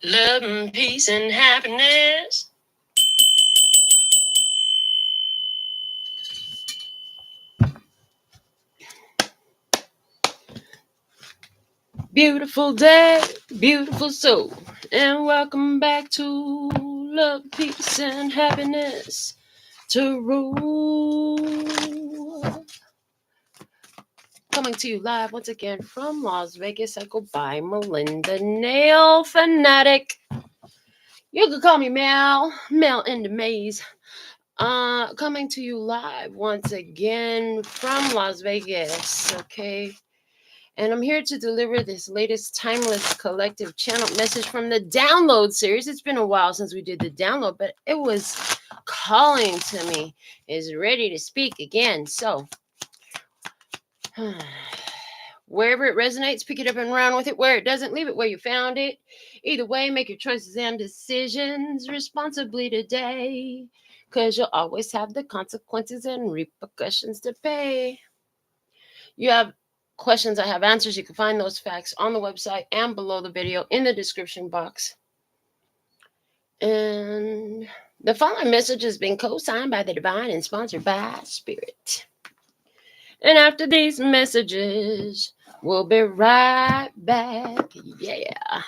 Love and peace and happiness. Beautiful day, beautiful soul, and welcome back to Love, Peace, and Happiness to rule. Coming to you live once again from Las Vegas. I go by Melinda NailFanatic. You can call me Mel in the maze. Coming to you live once again from Las Vegas. Okay. And I'm here to deliver this latest timeless collective channel message from the download series. It's been a while since we did the download, but it was calling to me. Is ready to speak again. So, wherever it resonates, pick it up and run with it. Where it doesn't, leave it where you found it. Either way, make your choices and decisions responsibly today, because you'll always have the consequences and repercussions to pay. You have questions, I have answers. You can find those facts on the website and below the video in the description box. And the following message has been co-signed by the divine and sponsored by Spirit. And after these messages, we'll be right back. Yeah.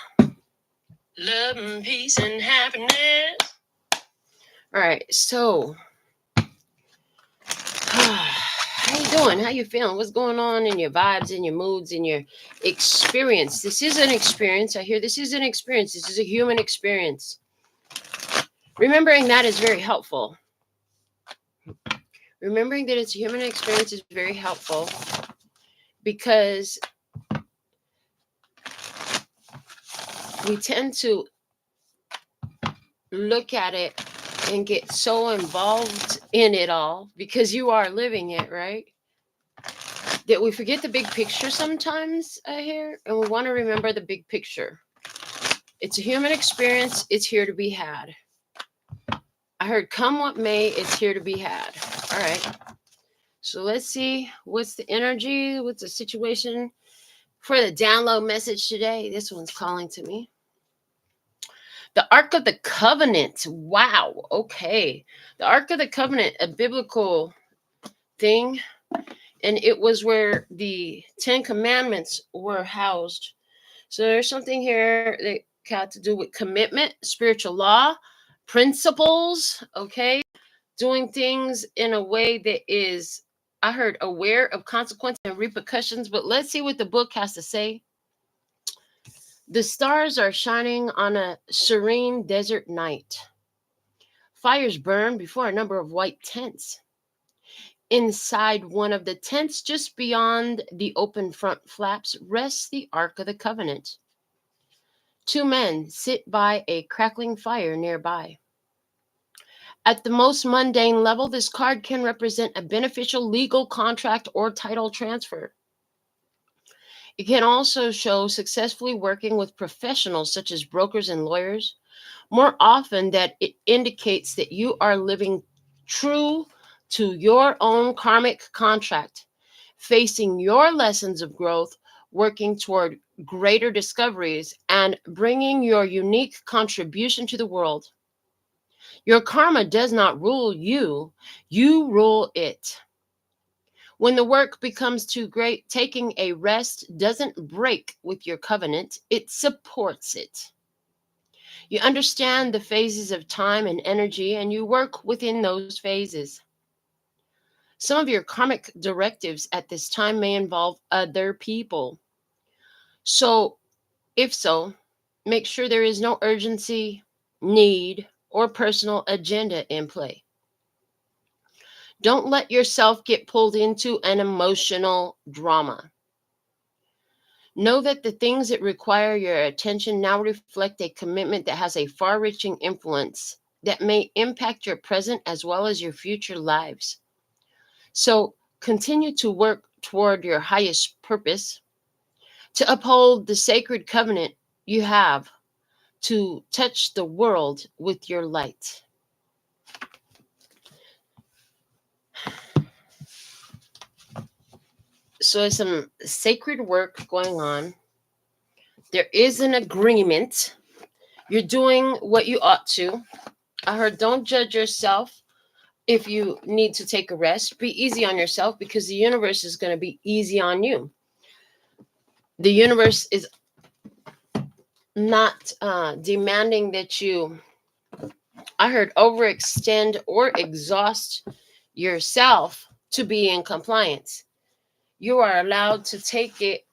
Love and peace and happiness. All right, so how you doing? How you feeling? What's going on in your vibes, in your moods, in your experience? This is an experience. I hear this is an experience. This is a human experience. Remembering that is very helpful. Remembering that it's a human experience is very helpful because we tend to look at it and get so involved in it all because you are living it, right? That we forget the big picture sometimes, I hear, and we want to remember the big picture. It's a human experience. It's here to be had. I heard come what may, it's here to be had. All right. So let's see what's the energy, what's the situation for the download message today. This one's calling to me. The Ark of the Covenant. Wow. Okay. The Ark of the Covenant, a biblical thing. And it was where the 10 Commandments were housed. So there's something here that got to do with commitment, spiritual law, principles, okay? Doing things in a way that is, I heard, aware of consequences and repercussions. But let's see what the book has to say. The stars are shining on a serene desert night. Fires burn before a number of white tents. Inside one of the tents, just beyond the open front flaps, rests the Ark of the Covenant. Two men sit by a crackling fire nearby. At the most mundane level, this card can represent a beneficial legal contract or title transfer. It can also show successfully working with professionals such as brokers and lawyers. More often, that it indicates that you are living true to your own karmic contract, facing your lessons of growth, working toward greater discoveries, and bringing your unique contribution to the world. Your karma does not rule you, you rule it. When the work becomes too great, taking a rest doesn't break with your covenant, it supports it. You understand the phases of time and energy, and you work within those phases. Some of your karmic directives at this time may involve other people. So, if so, make sure there is no urgency, need, or personal agenda in play. Don't let yourself get pulled into an emotional drama. Know that the things that require your attention now reflect a commitment that has a far-reaching influence that may impact your present as well as your future lives. So continue to work toward your highest purpose, to uphold the sacred covenant you have to touch the world with your light. So there's some sacred work going on. There is an agreement. You're doing what you ought to. I heard don't judge yourself if you need to take a rest. Be easy on yourself because the universe is going to be easy on you. The universe is not demanding that you, I heard, overextend or exhaust yourself to be in compliance. You are allowed to take it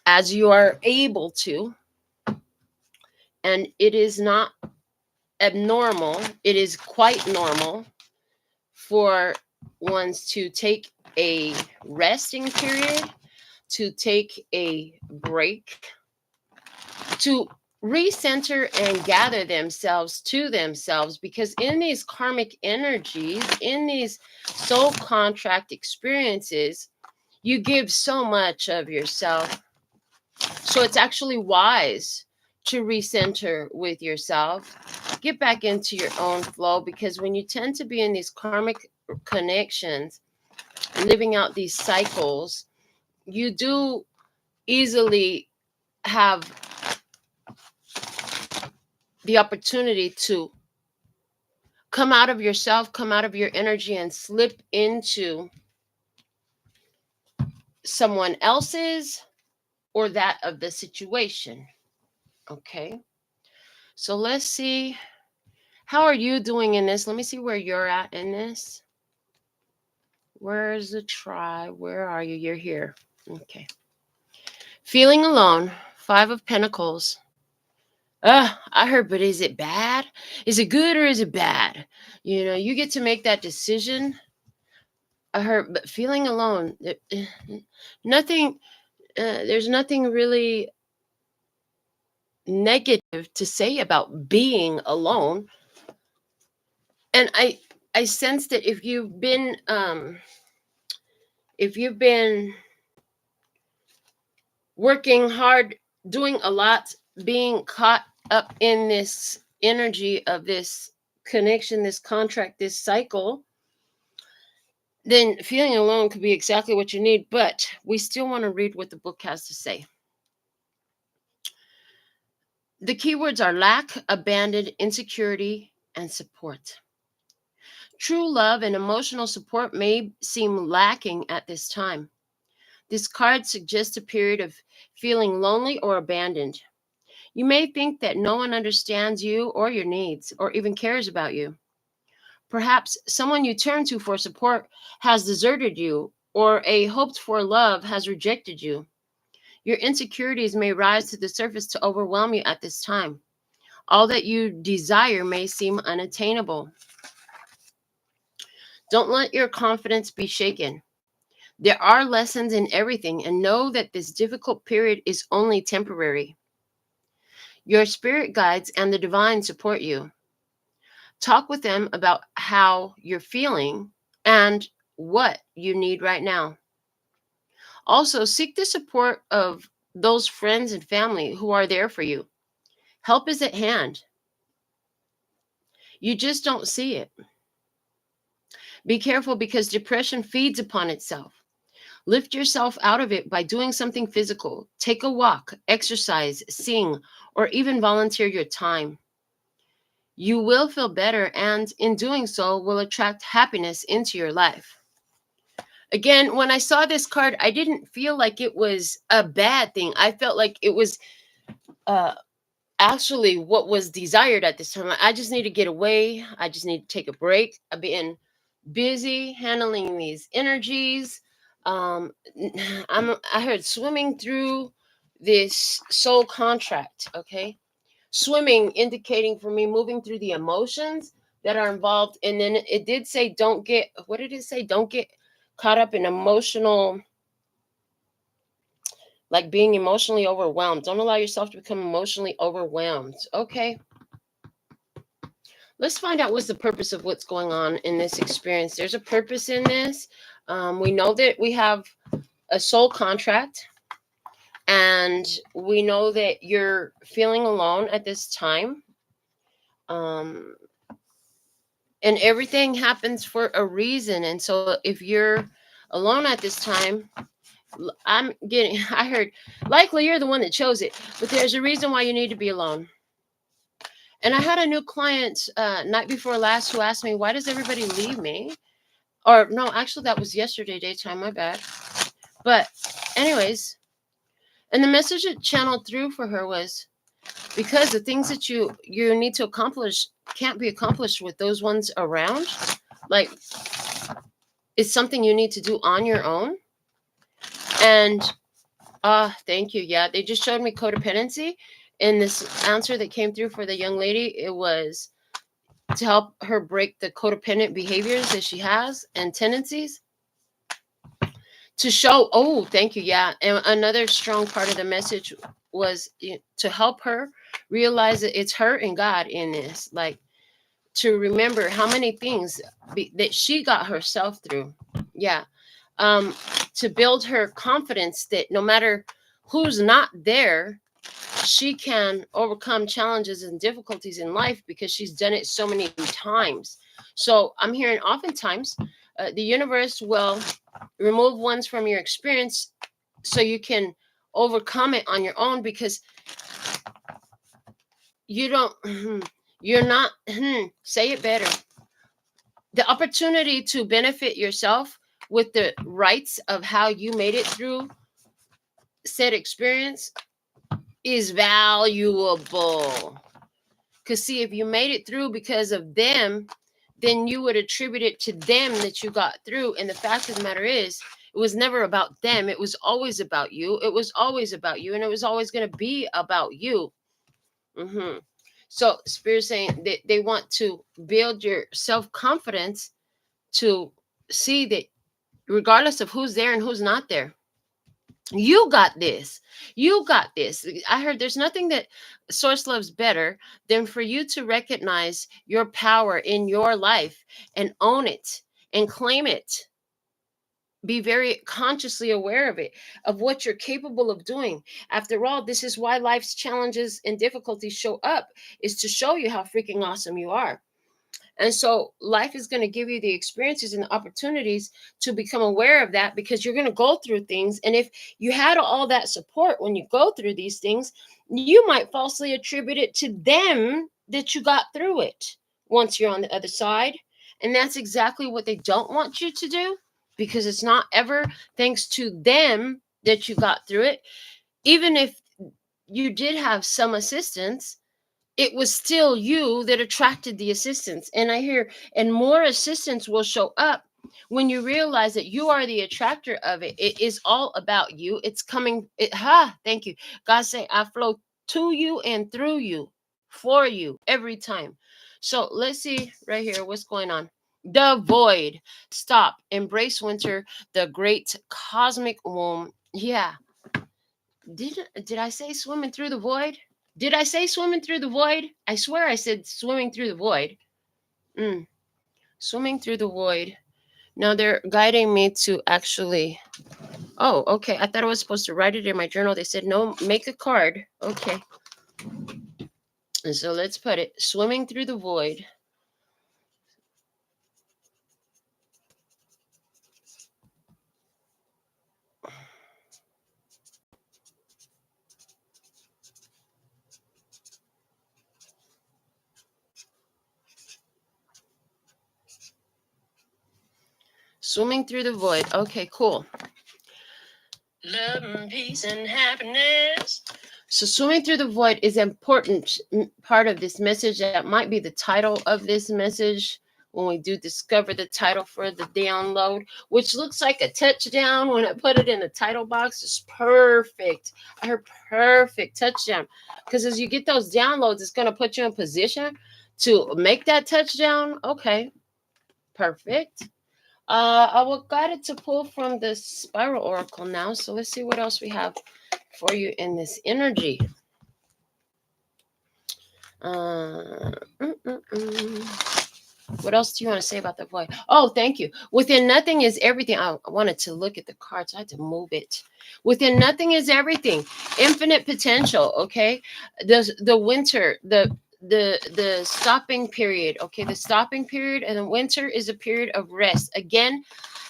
as you are able to, and it is not abnormal. It is quite normal for ones to take a resting period, to take a break, to recenter and gather themselves to themselves, because in these karmic energies, in these soul contract experiences, you give so much of yourself. So it's actually wise to recenter with yourself, get back into your own flow, because when you tend to be in these karmic connections, living out these cycles, you do easily have the opportunity to come out of yourself, come out of your energy, and slip into someone else's or that of the situation. Okay. So let's see. How are you doing in this? Let me see where you're at in this. Where's the try? Where are you? You're here. Okay. Feeling alone. 5 of Pentacles. I heard, but is it bad? Is it good or is it bad? You know, you get to make that decision. I heard, but feeling alone. Nothing, there's nothing really negative to say about being alone. And I sense that if you've been working hard, doing a lot, being caught up in this energy of this connection, this contract, this cycle, then feeling alone could be exactly what you need. But we still want to read what the book has to say. The keywords are lack, abandoned, insecurity, and support. True love and emotional support may seem lacking at this time. This card suggests a period of feeling lonely or abandoned. You may think that no one understands you or your needs or even cares about you. Perhaps someone you turn to for support has deserted you, or a hoped for love has rejected you. Your insecurities may rise to the surface to overwhelm you at this time. All that you desire may seem unattainable. Don't let your confidence be shaken. There are lessons in everything, and know that this difficult period is only temporary. Your spirit guides and the divine support you. Talk with them about how you're feeling and what you need right now. Also, seek the support of those friends and family who are there for you. Help is at hand. You just don't see it. Be careful because depression feeds upon itself. Lift yourself out of it by doing something physical. Take a walk, exercise, sing, or even volunteer your time. You will feel better, and in doing so, will attract happiness into your life. Again, when I saw this card, I didn't feel like it was a bad thing. I felt like it was actually what was desired at this time. I just need to get away. I just need to take a break. I've been busy handling these energies. I heard swimming through this soul contract. Okay, swimming indicating for me moving through the emotions that are involved. And then it did say don't get, what did it say? Don't get caught up in emotional, like being emotionally overwhelmed. Don't allow yourself to become emotionally overwhelmed. Okay, let's find out what's the purpose of what's going on in this experience. There's a purpose in this. We know that we have a soul contract, and we know that you're feeling alone at this time. And everything happens for a reason. And so if you're alone at this time, I heard likely you're the one that chose it, but there's a reason why you need to be alone. And I had a new client night before last who asked me, why does everybody leave me? Or no, actually that was yesterday daytime, my bad. But anyways, and the message it channeled through for her was, because the things that you need to accomplish can't be accomplished with those ones around. Like, it's something you need to do on your own. And thank you. Yeah, they just showed me codependency. In this answer that came through for the young lady, it was to help her break the codependent behaviors that she has and tendencies. To show, oh, thank you. Yeah. And another strong part of the message was to help her realize that it's her and God in this. Like, to remember how many things that she got herself through. Yeah. To build her confidence that no matter who's not there, she can overcome challenges and difficulties in life because she's done it so many times. So I'm hearing oftentimes the universe will remove ones from your experience so you can overcome it on your own, because you don't, you're not, say it better. The opportunity to benefit yourself with the rights of how you made it through said experience is valuable. Because see, if you made it through because of them, then you would attribute it to them that you got through. And the fact of the matter is, it was never about them. It was always about you. It was always about you. And it was always going to be about you. So Spirit's saying that they want to build your self-confidence to see that regardless of who's there and who's not there, you got this. You got this. I heard there's nothing that Source loves better than for you to recognize your power in your life and own it and claim it. Be very consciously aware of it, of what you're capable of doing. After all, this is why life's challenges and difficulties show up, is to show you how freaking awesome you are. And so life is going to give you the experiences and the opportunities to become aware of that, because you're going to go through things. And if you had all that support when you go through these things, you might falsely attribute it to them that you got through it once you're on the other side. And that's exactly what they don't want you to do, because it's not ever thanks to them that you got through it. Even if you did have some assistance, it was still you that attracted the assistance. And I hear, and more assistance will show up when you realize that you are the attractor of it. It is all about you. It's coming. Thank you. God say, I flow to you and through you, for you every time. So let's see right here what's going on. The void. Stop. Embrace winter, the great cosmic womb. Yeah. Did I say swimming through the void? Did I say swimming through the void? I swear I said swimming through the void. Swimming through the void. Now they're guiding me to actually. Oh, okay. I thought I was supposed to write it in my journal. They said, no, make a card. Okay. And so let's put it, swimming through the void. Swimming through the void. Okay, cool. Love and peace and happiness. So swimming through the void is an important part of this message. That might be the title of this message when we do discover the title for the download, which looks like a touchdown when I put it in the title box. It's perfect. I heard perfect touchdown, because as you get those downloads, it's going to put you in position to make that touchdown. Okay, perfect. I will guide it to pull from the Spiral Oracle now. So let's see what else we have for you in this energy. What else do you want to say about the void? Oh, thank you. Within nothing is everything. I wanted to look at the cards. I had to move it. Within nothing is everything. Infinite potential. Okay. The winter, the stopping period. Okay. The stopping period and the winter is a period of rest. Again,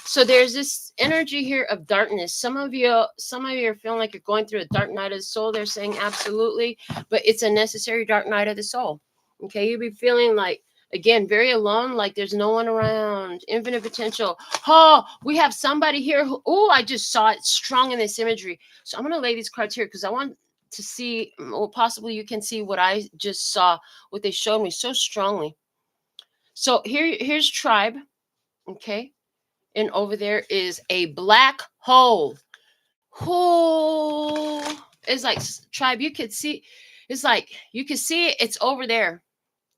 so there's this energy here of darkness. Some of you are feeling like you're going through a dark night of the soul. They're saying absolutely, but it's a necessary dark night of the soul. Okay, you'll be feeling like, again, very alone, like there's no one around. Infinite potential. Oh, we have somebody here who, oh, I just saw it strong in this imagery. So I'm going to lay these cards here because I want to see, well, possibly you can see what I just saw, what they showed me so strongly. So here's tribe. Okay. And over there is a black hole. Oh, it's like tribe. You could see, it's like you can see it. It's over there.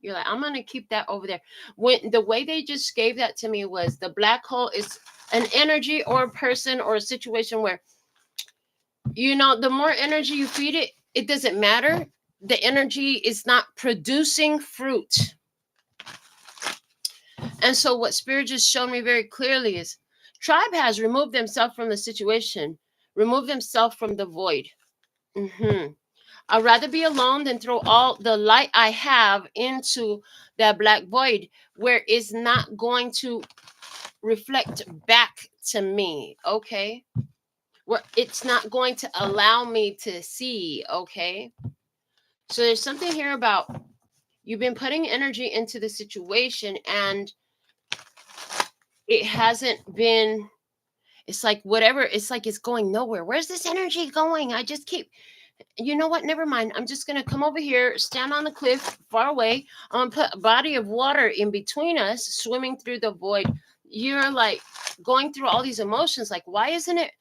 You're like, I'm gonna keep that over there. When the way they just gave that to me was the black hole is an energy or a person or a situation where, the more energy you feed it, it doesn't matter. The energy is not producing fruit. And so what Spirit just showed me very clearly is tribe has removed themselves from the situation, removed themselves from the void. I'd rather be alone than throw all the light I have into that black void where it's not going to reflect back to me, okay? Where it's not going to allow me to see, okay? So there's something here about you've been putting energy into the situation and it hasn't been, it's like whatever, it's like it's going nowhere. Where's this energy going? I just keep, you know what? Never mind. I'm just going to come over here, stand on the cliff far away. I'm going to put a body of water in between us, swimming through the void. You're like going through all these emotions. Like, why isn't it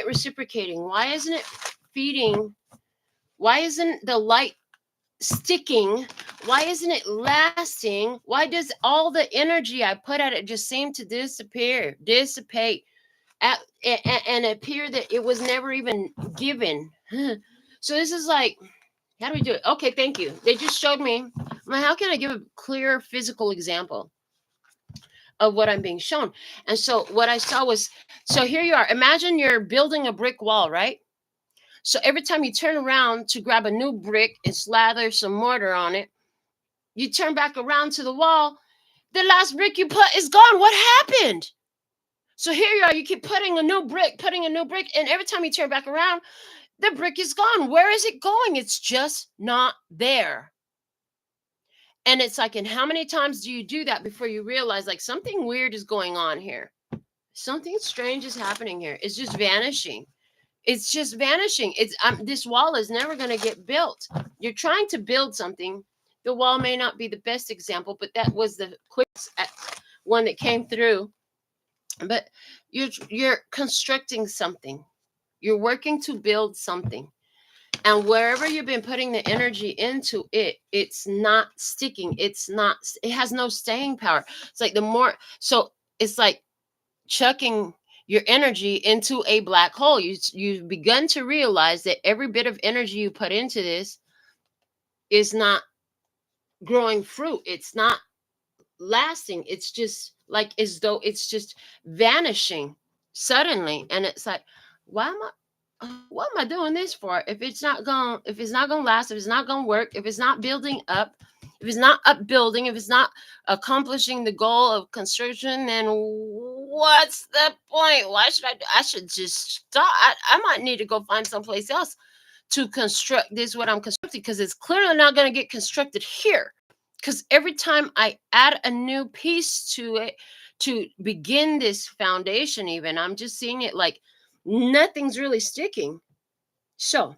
reciprocating? Why isn't it feeding? Why isn't the light sticking? Why isn't it lasting? Why does all the energy I put at it just seem to dissipate, and appear that it was never even given? So this is like, how do we do it? Okay, thank you. They just showed me. How can I give a clear physical example of what I'm being shown? And so what I saw was, so here you are. Imagine you're building a brick wall, right? So every time you turn around to grab a new brick and slather some mortar on it, you turn back around to the wall, the last brick you put is gone. What happened? So here you are, you keep putting a new brick, and every time you turn back around, the brick is gone. Where is it going? It's just not there. And it's like, and how many times do you do that before you realize like something weird is going on here? Something strange is happening here. It's just vanishing. It's just vanishing. This wall is never going to get built. You're trying to build something. The wall may not be the best example, but that was the quickest one that came through. But you're constructing something. You're working to build something. And wherever you've been putting the energy into it, it's not sticking. It has no staying power. It's like so it's like chucking your energy into a black hole. You've begun to realize that every bit of energy you put into this is not growing fruit. It's not lasting. It's just like as though it's just vanishing suddenly. And it's like, what am I doing this for? If it's not gonna last, if it's not gonna work, if it's not building up, if it's not upbuilding, if it's not accomplishing the goal of construction, then what's the point? Why should I should just stop. I might need to go find someplace else to construct this what I'm constructing, because it's clearly not going to get constructed here. Because every time I add a new piece to it to begin this foundation, even, I'm just seeing it like nothing's really sticking. So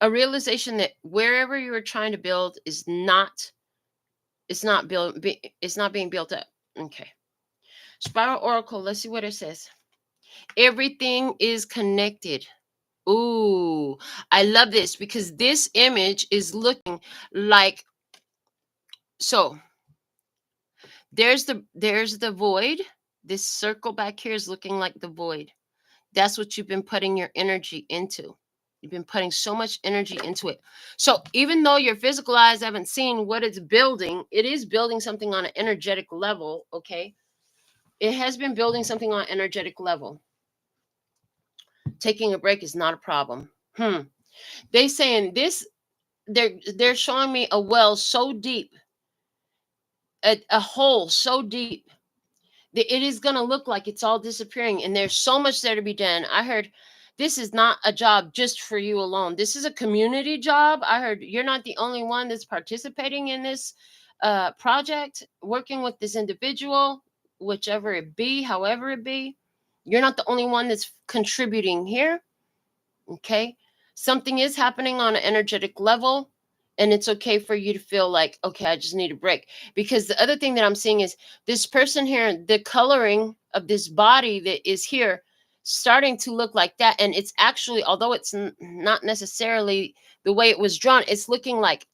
a realization that wherever you are trying to build is not, it's not being built up. Okay. Spiral Oracle, let's see what it says. Everything is connected. Ooh, I love this because this image is looking like, so there's the void. This circle back here is looking like the void. That's what you've been putting your energy into. You've been putting so much energy into it. So even though your physical eyes haven't seen what it's building, it is building something on an energetic level, okay? It has been building something on an energetic level. Taking a break is not a problem. They saying this, they're showing me a well so deep, a hole so deep that it is going to look like it's all disappearing, and there's so much there to be done. I heard this is not a job just for you alone. This is a community job. I heard you're not the only one that's participating in this project, working with this individual, whichever it be, however it be. You're not the only one that's contributing here. Okay. Something is happening on an energetic level. And it's okay for you to feel like, okay, I just need a break. Because the other thing that I'm seeing is this person here, the coloring of this body that is here, starting to look like that. And it's actually, although it's not necessarily the way it was drawn, it's looking like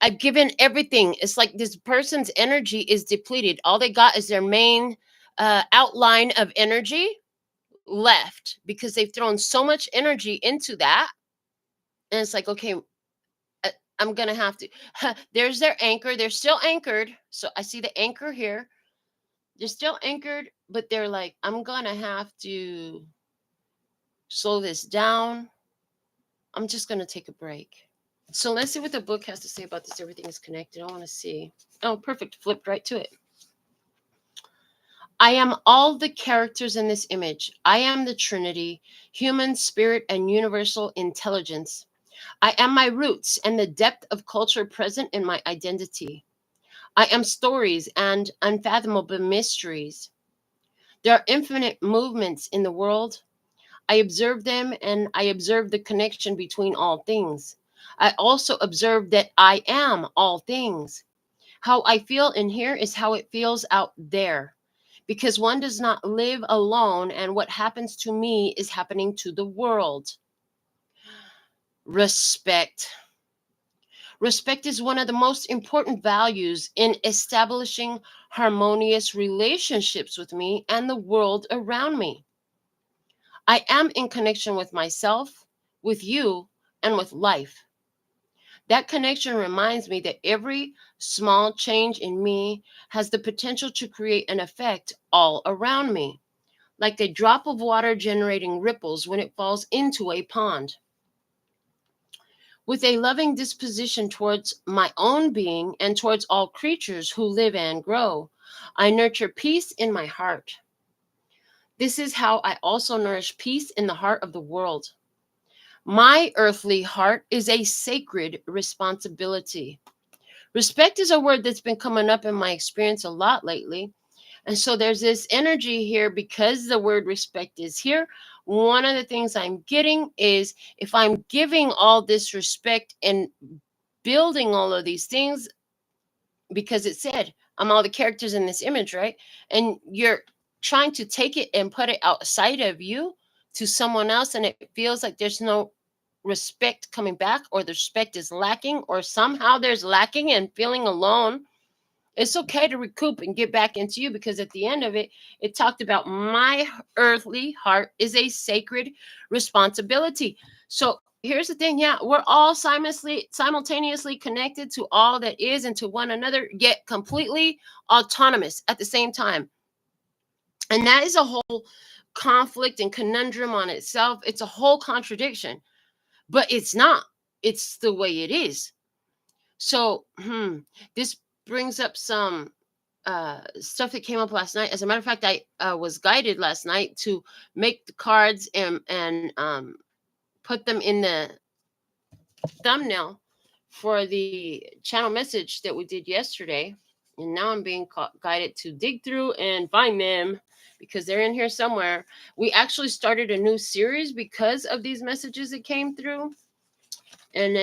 I've given everything. It's like this person's energy is depleted. All they got is their main outline of energy left because they've thrown so much energy into that. And it's like, okay, I'm going to have to. There's their anchor. They're still anchored. So I see the anchor here. They're still anchored, but they're like, I'm going to have to slow this down. I'm just going to take a break. So let's see what the book has to say about this. Everything is connected. I want to see. Oh, perfect. Flipped right to it. I am all the characters in this image. I am the Trinity, human, spirit, and universal intelligence. I am my roots and the depth of culture present in my identity. I am stories and unfathomable mysteries. There are infinite movements in the world. I observe them and I observe the connection between all things. I also observe that I am all things. How I feel in here is how it feels out there. Because one does not live alone, and what happens to me is happening to the world. Respect. Respect is one of the most important values in establishing harmonious relationships with me and the world around me. I am in connection with myself, with you, and with life. That connection reminds me that every small change in me has the potential to create an effect all around me, like a drop of water generating ripples when it falls into a pond. With a loving disposition towards my own being and towards all creatures who live and grow, I nurture peace in my heart. This is how I also nourish peace in the heart of the world. My earthly heart is a sacred responsibility. Respect is a word that's been coming up in my experience a lot lately. And so there's this energy here because the word respect is here. One of the things I'm getting is if I'm giving all this respect and building all of these things, because it said, I'm all the characters in this image, right? And you're trying to take it and put it outside of you to someone else, and it feels like there's no respect coming back, or the respect is lacking, or somehow there's lacking and feeling alone. It's okay to recoup and get back into you, because at the end of it, it talked about my earthly heart is a sacred responsibility. So here's the thing. Yeah, we're all simultaneously connected to all that is and to one another, yet completely autonomous at the same time. And that is a whole conflict and conundrum on itself. It's a whole contradiction, but it's not. It's the way it is. So this brings up some stuff that came up last night. As a matter of fact, I was guided last night to make the cards and put them in the thumbnail for the channel message that we did yesterday. And now I'm being guided to dig through and find them because they're in here somewhere. We actually started a new series because of these messages that came through. And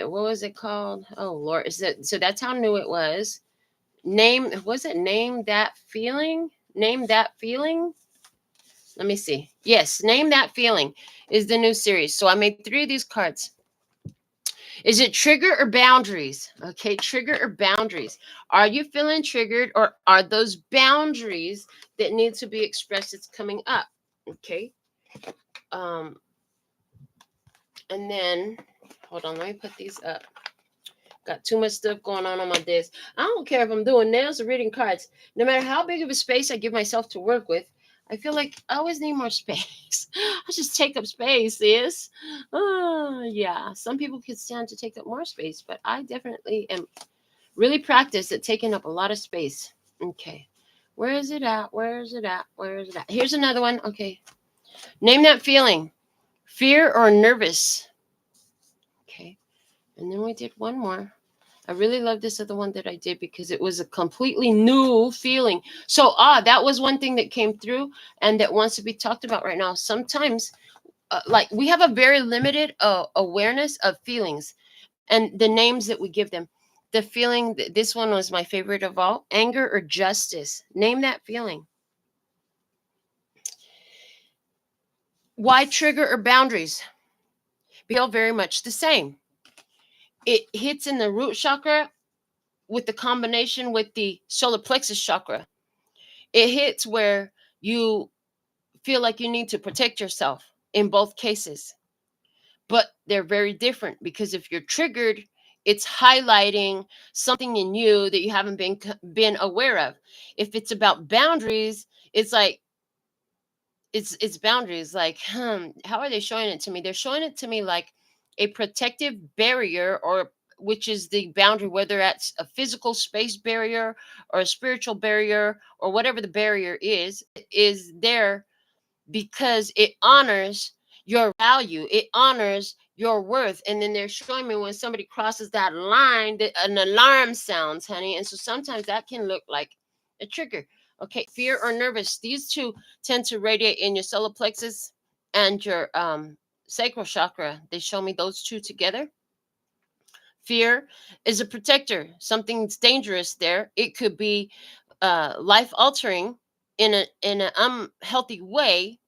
what was it called? Oh Lord, so that's how new it was. Name that feeling? Name that feeling? Let me see. Yes, Name That Feeling is the new series. So I made 3 of these cards. Is it trigger or boundaries? Okay, trigger or boundaries. Are you feeling triggered, or are those boundaries that need to be expressed that's coming up? Okay. And then hold on, let me put these up. Got too much stuff going on my desk. I don't care if I'm doing nails or reading cards. No matter how big of a space I give myself to work with, I feel like I always need more space. I just take up space, sis. Yeah, some people can stand to take up more space, but I definitely am really practiced at taking up a lot of space. Okay, where is it at? Where is it at? Where is it at? Here's another one. Okay, name that feeling. Fear or nervous. Okay. And then we did one more. I really love this other one that I did because it was a completely new feeling. So, that was one thing that came through and that wants to be talked about right now. Sometimes, like, we have a very limited awareness of feelings and the names that we give them. The feeling, this one was my favorite of all, anger or justice. Name that feeling. Why trigger or boundaries? Feel very much the same. It hits in the root chakra with the combination with the solar plexus chakra. It hits where you feel like you need to protect yourself in both cases. But they're very different because if you're triggered, it's highlighting something in you that you haven't been aware of. If it's about boundaries, it's like it's boundaries. Like, how are they showing it to me? They're showing it to me like a protective barrier, or which is the boundary, whether that's a physical space barrier or a spiritual barrier or whatever the barrier is there because it honors your value, it honors your worth. And then they're showing me when somebody crosses that line that an alarm sounds, honey. And so sometimes that can look like a trigger. Okay, fear or nervous, these two tend to radiate in your solar plexus and your sacral chakra. They show me those two together. Fear is a protector, something's dangerous there. It could be life altering in an unhealthy way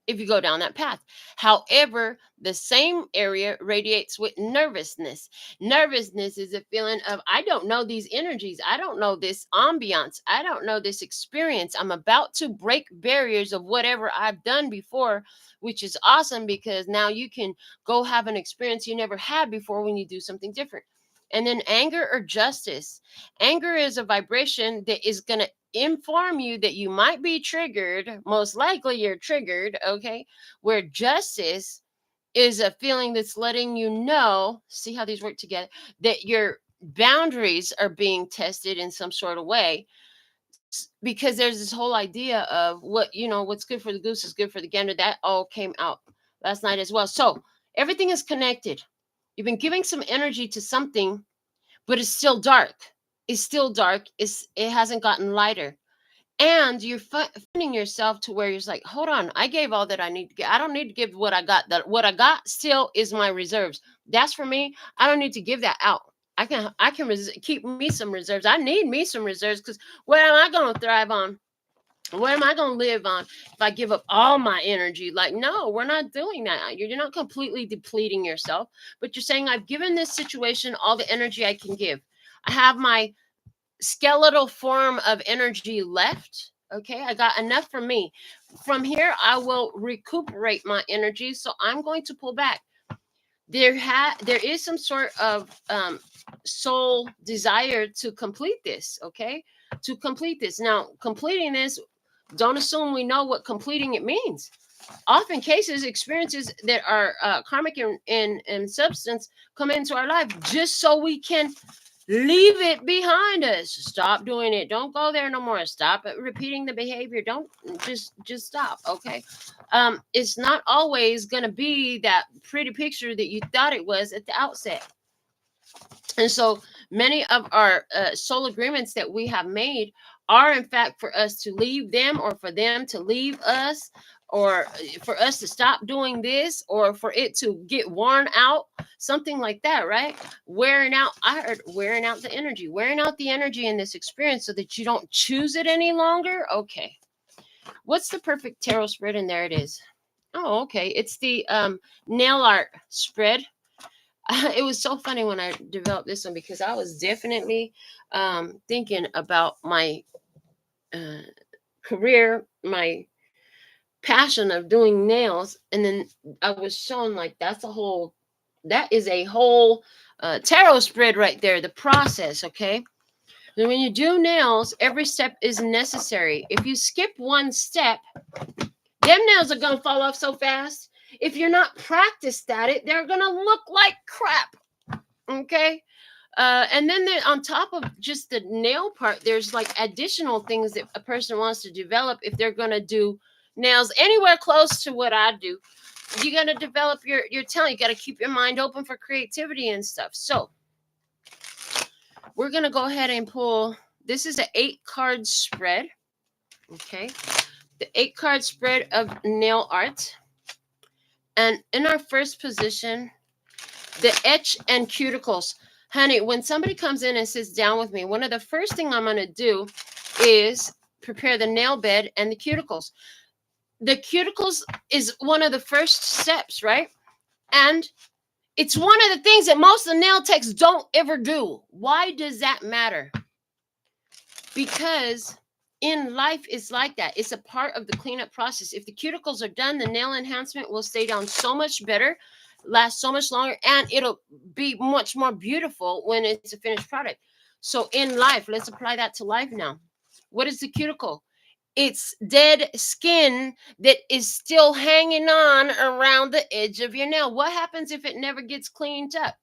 if you go down that path. However, the same area radiates with nervousness. Nervousness is a feeling of, I don't know these energies. I don't know this ambiance. I don't know this experience. I'm about to break barriers of whatever I've done before, which is awesome because now you can go have an experience you never had before when you do something different. And then anger or justice. Anger is a vibration that is going to inform you that you might be triggered. Most likely you're triggered, okay? Where justice is a feeling that's letting you know, see how these work together, that your boundaries are being tested in some sort of way. Because there's this whole idea of what's good for the goose is good for the gander. That all came out last night as well. So everything is connected. You've been giving some energy to something, but it's still dark. It's still dark. It hasn't gotten lighter. And you're finding yourself to where you're like, hold on, I gave all that I need to get. I don't need to give what I got. That what I got still is my reserves. That's for me. I don't need to give that out. I can keep me some reserves. I need me some reserves because what am I going to thrive on? What am I going to live on if I give up all my energy? Like, no, we're not doing that. You're not completely depleting yourself, but you're saying, I've given this situation all the energy I can give. I have my skeletal form of energy left. Okay, I got enough for me. From here, I will recuperate my energy. So I'm going to pull back. There is some sort of soul desire to complete this. Okay, to complete this. Now, completing this, don't assume we know what completing it means. Often cases, experiences that are karmic in substance come into our life just so we can leave it behind us. Stop doing it. Don't go there no more. Stop repeating the behavior. Don't just stop. Okay. It's not always going to be that pretty picture that you thought it was at the outset. And so many of our soul agreements that we have made are, in fact, for us to leave them, or for them to leave us, or for us to stop doing this, or for it to get worn out, something like that, right? Wearing out, I heard wearing out the energy in this experience so that you don't choose it any longer. Okay. What's the perfect tarot spread? And there it is. Oh, okay. It's the nail art spread. It was so funny when I developed this one because I was definitely thinking about my career, my passion of doing nails, and then I was shown like that is a whole tarot spread right there. The process, okay. And when you do nails, every step is necessary. If you skip one step, them nails are gonna fall off so fast. If you're not practiced at it, they're gonna look like crap. Okay. And then on top of just the nail part, there's like additional things that a person wants to develop if they're going to do nails anywhere close to what I do. you got to develop your talent. You got to keep your mind open for creativity and stuff. So we're going to go ahead and pull. This is an 8-card spread. Okay. The 8-card spread of nail art. And in our first position, the etch and cuticles. Honey, when somebody comes in and sits down with me, one of the first thing I'm going to do is prepare the nail bed and the cuticles. The cuticles is one of the first steps, right? And it's one of the things that most of the nail techs don't ever do. Why does that matter? Because in life, it's like that. It's a part of the cleanup process. If the cuticles are done, the nail enhancement will stay down so much better, last so much longer, and it'll be much more beautiful when it's a finished product. So in life, let's apply that to life now. What is the cuticle? It's dead skin that is still hanging on around the edge of your nail. What happens if it never gets cleaned up?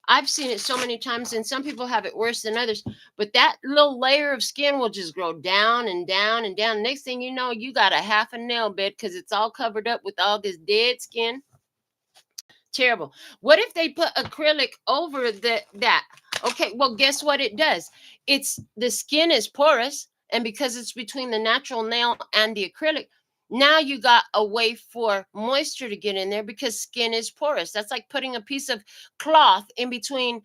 I've seen it so many times, and some people have it worse than others, but that little layer of skin will just grow down and down and down. Next thing you know, you got a half a nail bed because it's all covered up with all this dead skin. Terrible. What if they put acrylic over that? Okay, well, guess what it does? It's the skin is porous, and because it's between the natural nail and the acrylic, now you got a way for moisture to get in there because skin is porous. That's like putting a piece of cloth in between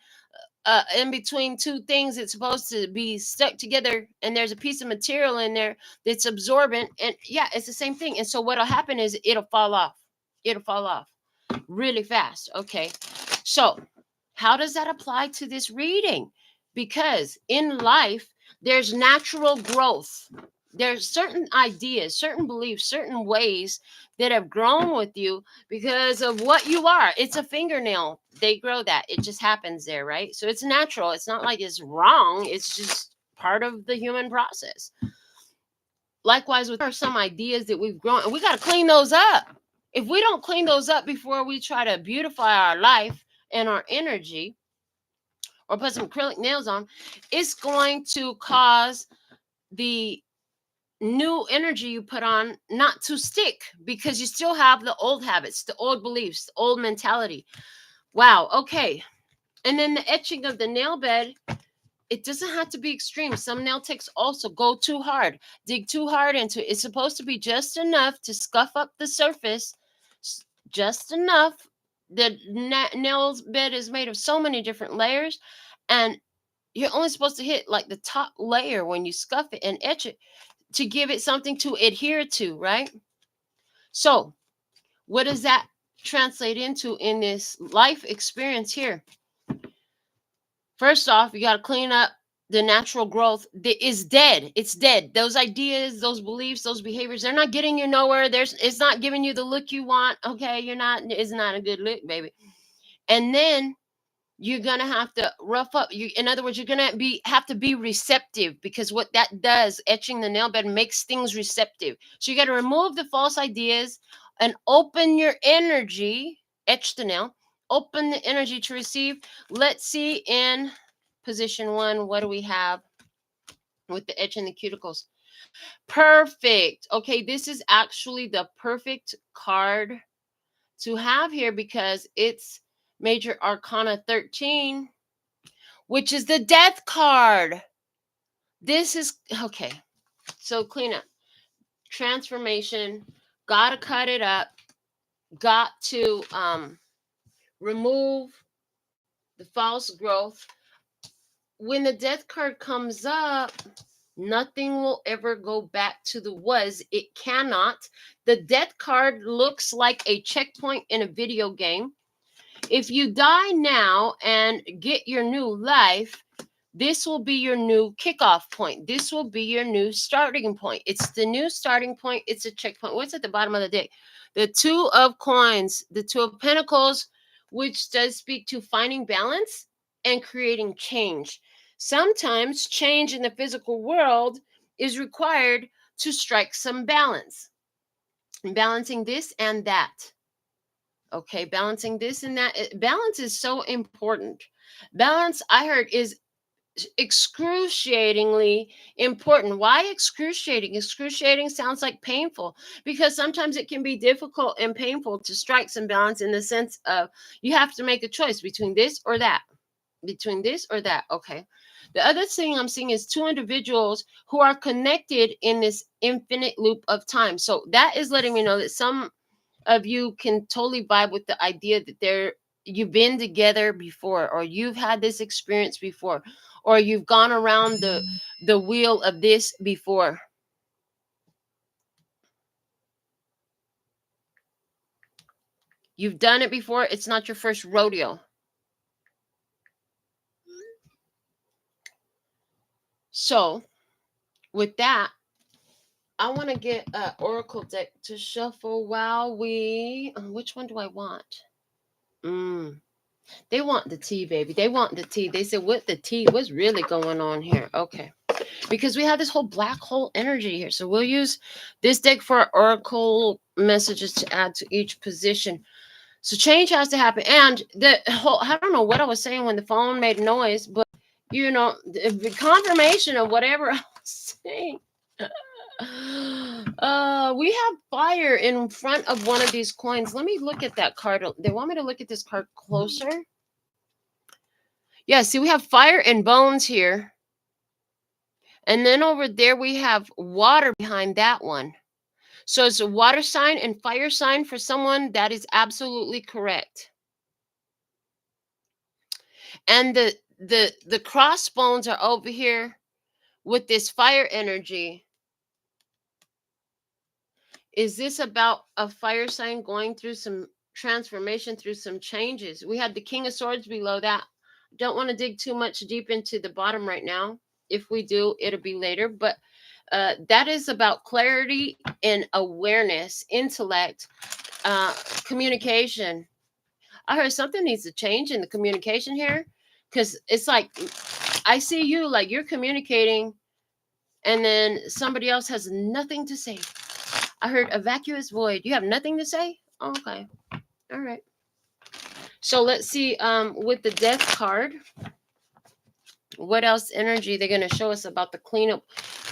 two things that's supposed to be stuck together, and there's a piece of material in there that's absorbent, and yeah, it's the same thing. And so what'll happen is it'll fall off. It'll fall off really fast. Okay, so how does that apply to this reading? Because in life, there's natural growth. There's certain ideas, certain beliefs, certain ways that have grown with you because of what you are. It's a fingernail. They grow that. It just happens there, right? So it's natural. It's not like it's wrong. It's just part of the human process. Likewise, there are some ideas that we've grown, and we got to clean those up. If we don't clean those up before we try to beautify our life and our energy, or put some acrylic nails on, it's going to cause the new energy you put on not to stick because you still have the old habits, the old beliefs, the old mentality. Wow. Okay. And then the etching of the nail bed, it doesn't have to be extreme. Some nail techs also go too hard, dig too hard into it. It's supposed to be just enough to scuff up the surface, just enough. The nail bed is made of so many different layers, and you're only supposed to hit like the top layer when you scuff it and etch it to give it something to adhere to, right? So what does that translate into in this life experience here? First off, you got to clean up the natural growth that is dead. It's dead. Those ideas, those beliefs, those behaviors, they're not getting you nowhere. It's not giving you the look you want. Okay, it's not a good look, baby. And then you're gonna have to rough up. In other words, you're gonna have to be receptive, because what that does, etching the nail bed, makes things receptive. So you got to remove the false ideas and open your energy. Etch the nail. Open the energy to receive. Let's see in position 1, what do we have with the etch and the cuticles? Perfect. Okay, this is actually the perfect card to have here because it's Major Arcana 13, which is the Death card. This is okay. So clean up, transformation. Gotta cut it up. Got to remove the false growth. When the Death card comes up, nothing will ever go back to the was. It cannot. The Death card looks like a checkpoint in a video game. If you die now and get your new life, this will be your new kickoff point. This will be your new starting point. It's the new starting point. It's a checkpoint. What's at the bottom of the deck? The 2 of coins, the 2 of pentacles, which does speak to finding balance and creating change. Sometimes change in the physical world is required to strike some balance. Balancing this and that. Okay, balancing this and that. Balance is so important. Balance, I heard, is excruciatingly important. Why excruciating? Excruciating sounds like painful, because sometimes it can be difficult and painful to strike some balance, in the sense of you have to make a choice between this or that, between this or that. Okay. The other thing I'm seeing is two individuals who are connected in this infinite loop of time. So that is letting me know that some of you can totally vibe with the idea that you've been together before, or you've had this experience before, or you've gone around the wheel of this before. You've done it before. It's not your first rodeo. So with that, I want to get an oracle deck to shuffle while we which one do I want? They want the tea, baby. They want the tea. They said, what the tea? What's really going on here? Okay. Because we have this whole black hole energy here. So we'll use this deck for oracle messages to add to each position. So change has to happen. And the whole, I don't know what I was saying when the phone made noise, but the confirmation of whatever I was saying. We have fire in front of one of these coins. Let me look at that card. They want me to look at this card closer. Yeah, see, we have fire and bones here. And then over there, we have water behind that one. So it's a water sign and fire sign for someone. That is absolutely correct. And the crossbones are over here with this fire energy. Is this about a fire sign going through some transformation, through some changes? We had the King of Swords below that. Don't want to dig too much deep into the bottom right now. If we do, it'll be later. But that is about clarity and awareness, intellect, communication. I heard something needs to change in the communication here, because it's like I see you like you're communicating and then somebody else has nothing to say. I heard a vacuous void. You have nothing to say? Okay. All right. So let's see with the death card, what else energy they're going to show us about the cleanup.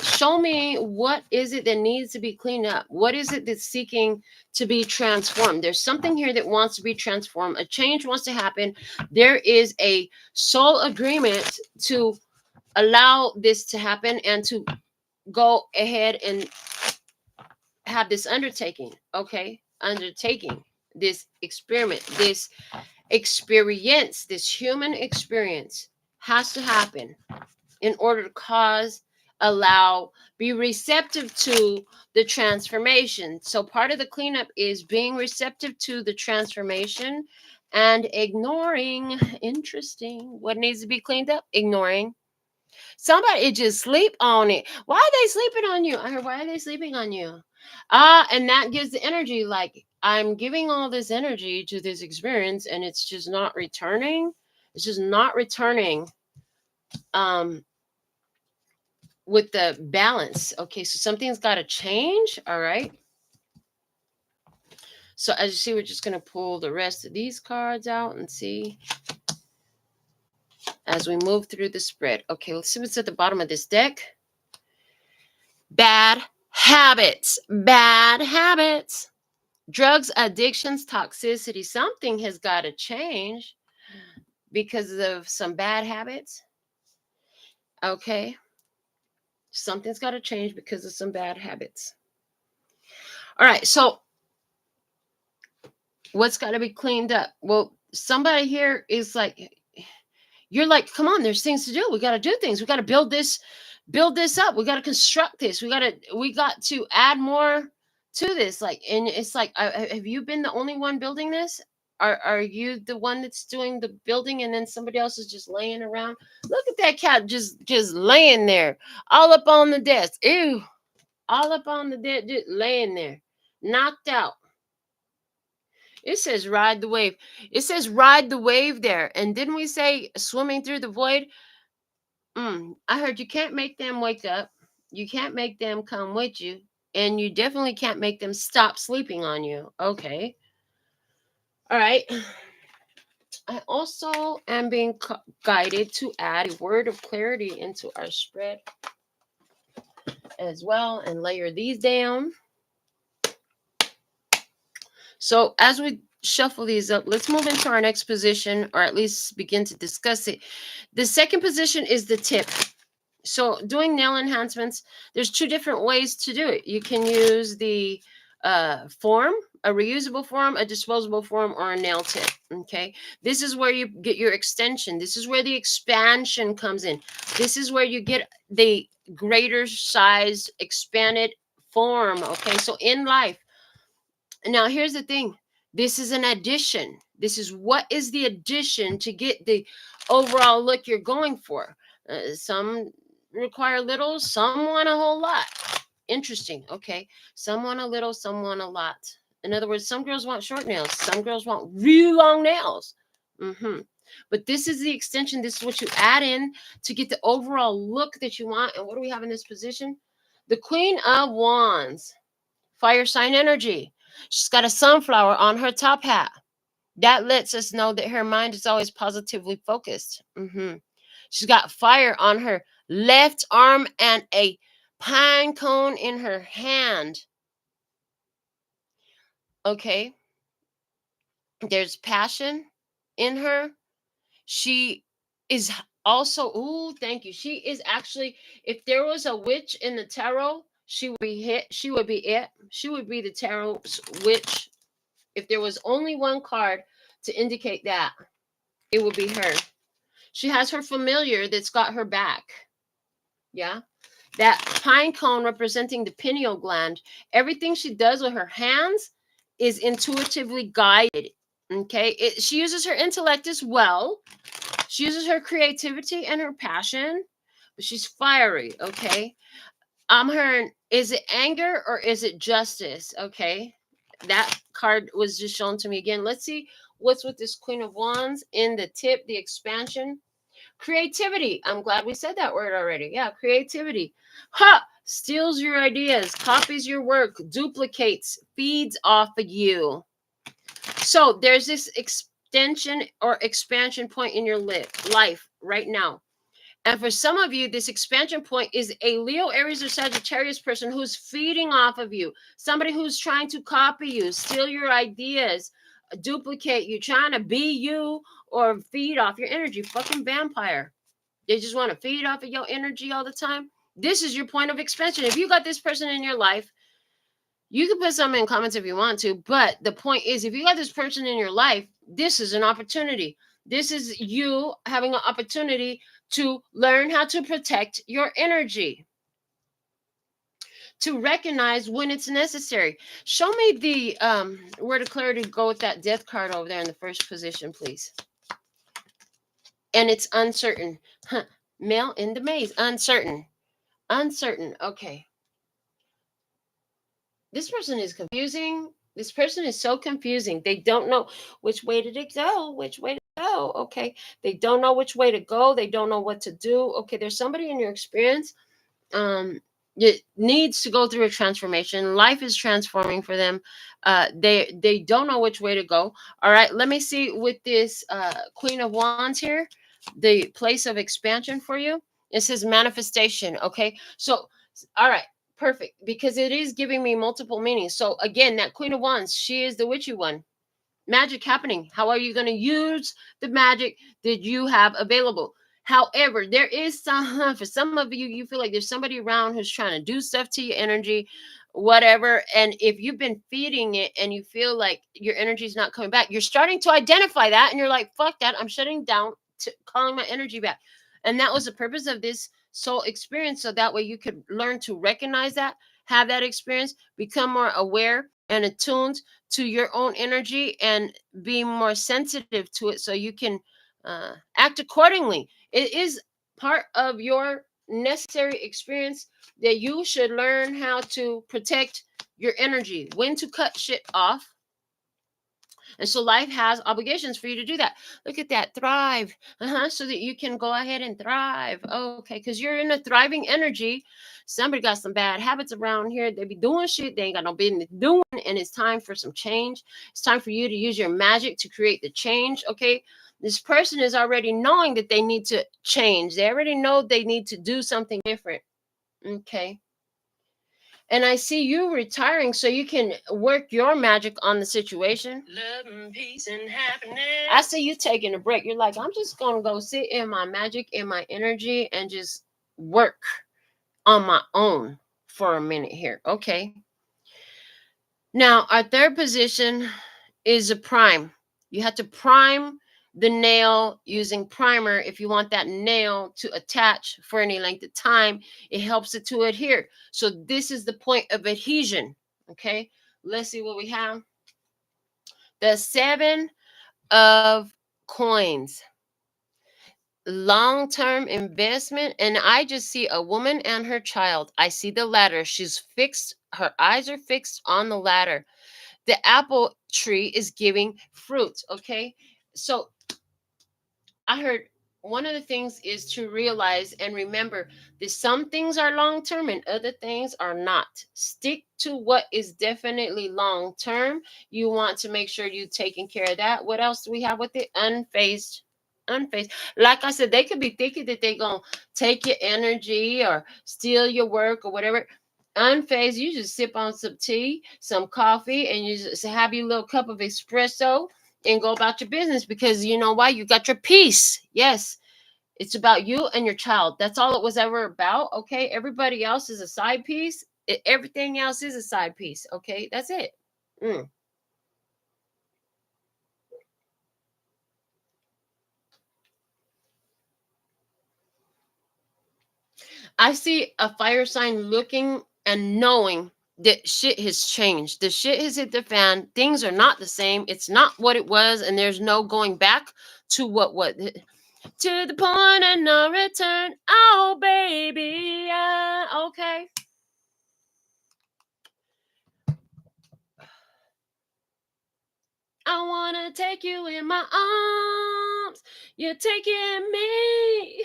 Show me, what is it that needs to be cleaned up? What is it that's seeking to be transformed? There's something here that wants to be transformed. A change wants to happen. There is a soul agreement to allow this to happen and to go ahead and have this undertaking. Okay, undertaking this experiment, this experience, this human experience has to happen in order to be receptive to the transformation. So part of the cleanup is being receptive to the transformation and ignoring. Interesting. What needs to be cleaned up? Ignoring. Somebody just sleep on it. Why are they sleeping on you? I heard, why are they sleeping on you? And that gives the energy, like, I'm giving all this energy to this experience and it's just not returning. It's just not returning with the balance. Okay, so something's got to change. All right. So as you see, we're just going to pull the rest of these cards out and see as we move through the spread. Okay, let's see what's at the bottom of this deck. Bad habits. Bad habits. Drugs, addictions, toxicity. Something has got to change because of some bad habits. Okay. Something's got to change because of some bad habits. All right. So what's got to be cleaned up? Well, somebody here is like, you're like, come on, there's things to do. We got to do things. We got to build this up. We got to construct this. We got to add more to this. Like, and it's like, have you been the only one building this? Are you the one that's doing the building and then somebody else is just laying around? Look at that cat just laying there, all up on the desk. Ew, all up on the desk, just laying there, knocked out. It says ride the wave. It says ride the wave there. And didn't we say swimming through the void? I heard you can't make them wake up. You can't make them come with you. And you definitely can't make them stop sleeping on you. Okay. All right. I also am being guided to add a word of clarity into our spread as well and layer these down. So as we shuffle these up, let's move into our next position, or at least begin to discuss it. The second position is the tip. So doing nail enhancements, there's two different ways to do it. You can use the form, a reusable form, a disposable form, or a nail tip. Okay, this is where you get your extension. This is where the expansion comes in. This is where you get the greater size expanded form. Okay, so in life, now here's the thing, this is an addition. This is what is the addition to get the overall look you're going for. Some require little, some want a whole lot. Interesting. Okay, some want a little, some want a lot. In other words, some girls want short nails, some girls want really long nails. But this is the extension. This is what you add in to get the overall look that you want. And what do we have in this position? The Queen of Wands, fire sign energy. She's got a sunflower on her top hat. That lets us know that her mind is always positively focused. She's got fire on her left arm and a pine cone in her hand. Okay. There's passion in her. She is also, ooh, thank you. She is actually, if there was a witch in the tarot, she would be hit. She would be it. She would be the tarot's witch. If there was only one card to indicate that, it would be her. She has her familiar that's got her back. Yeah. That pine cone representing the pineal gland. Everything she does with her hands is intuitively guided. Okay. She uses her intellect as well. She uses her creativity and her passion, but she's fiery. Okay. I'm hearing, is it anger or is it justice? Okay. That card was just shown to me again. Let's see what's with this Queen of Wands in the tip, the expansion. Creativity. I'm glad we said that word already. Yeah, creativity. Ha! Steals your ideas, copies your work, duplicates, feeds off of you. So there's this extension or expansion point in your life right now. And for some of you, this expansion point is a Leo, Aries, or Sagittarius person who's feeding off of you. Somebody who's trying to copy you, steal your ideas, duplicate you, trying to be you or feed off your energy. Fucking vampire. They just want to feed off of your energy all the time. This is your point of expansion. If you got this person in your life, you can put something in comments if you want to, but the point is, if you got this person in your life, this is an opportunity. This is you having an opportunity to learn how to protect your energy, to recognize when it's necessary. Show me the word of clarity. Go with that death card over there in the first position, please. And it's uncertain. Male in the maze. Uncertain. Uncertain. Okay. This person is confusing. This person is so confusing. They don't know which way did it go, which way to go. Okay. They don't know which way to go. They don't know what to do. Okay. There's somebody in your experience it needs to go through a transformation. Life is transforming for them. They don't know which way to go. All right. Let me see with this Queen of Wands here, the place of expansion for you. It says manifestation. Okay. So, all right. Perfect, because it is giving me multiple meanings. So again, that Queen of Wands, she is the witchy one. Magic happening. How are you going to use the magic that you have available? However, there is some, for some of you, you feel like there's somebody around who's trying to do stuff to your energy, whatever. And if you've been feeding it and you feel like your energy is not coming back, you're starting to identify that and you're like, fuck that. I'm shutting down to calling my energy back. And that was the purpose of this soul experience. So that way you could learn to recognize that, have that experience, become more aware and attuned to your own energy and be more sensitive to it so you can act accordingly. It is part of your necessary experience that you should learn how to protect your energy, when to cut shit off, And so life has obligations for you to do that. Look at that, thrive. So that you can go ahead and thrive. Okay, because you're in a thriving energy. Somebody got some bad habits around here. They be doing shit they ain't got no business doing, and it's time for some change. It's time for you to use your magic to create the change. Okay, this person is already knowing that they need to change. They already know they need to do something different. Okay. And I see you retiring so you can work your magic on the situation. Love and peace and happiness. I see you taking a break. You're like, I'm just going to go sit in my magic, in my energy, and just work on my own for a minute here. Okay. Now, our third position is a prime. You have to prime the nail using primer if you want that nail to attach for any length of time. It helps it to adhere. So this is the point of adhesion. Okay, let's see what we have. The 7 of coins. Long-term investment, and I just see a woman and her child. I see the ladder. She's fixed. Her eyes are fixed on the ladder. The apple tree is giving fruit. Okay, so I heard one of the things is to realize and remember that some things are long term and other things are not. Stick to what is definitely long term. You want to make sure you're taking care of that. What else do we have with it? Unfazed. Unfazed. Like I said, they could be thinking that they're going to take your energy or steal your work or whatever. Unfazed, you just sip on some tea, some coffee, and you just have your little cup of espresso and go about your business, because you know why? You got your peace. Yes, it's about you and your child. That's all it was ever about. Okay, everybody else is a side piece. Everything else is a side piece. Okay, that's it. Mm. I see a fire sign looking and knowing that shit has changed. The shit has hit the fan. Things are not the same. It's not what it was, and there's no going back to what to the point of no return. Oh, baby, okay. I wanna take you in my arms. You're taking me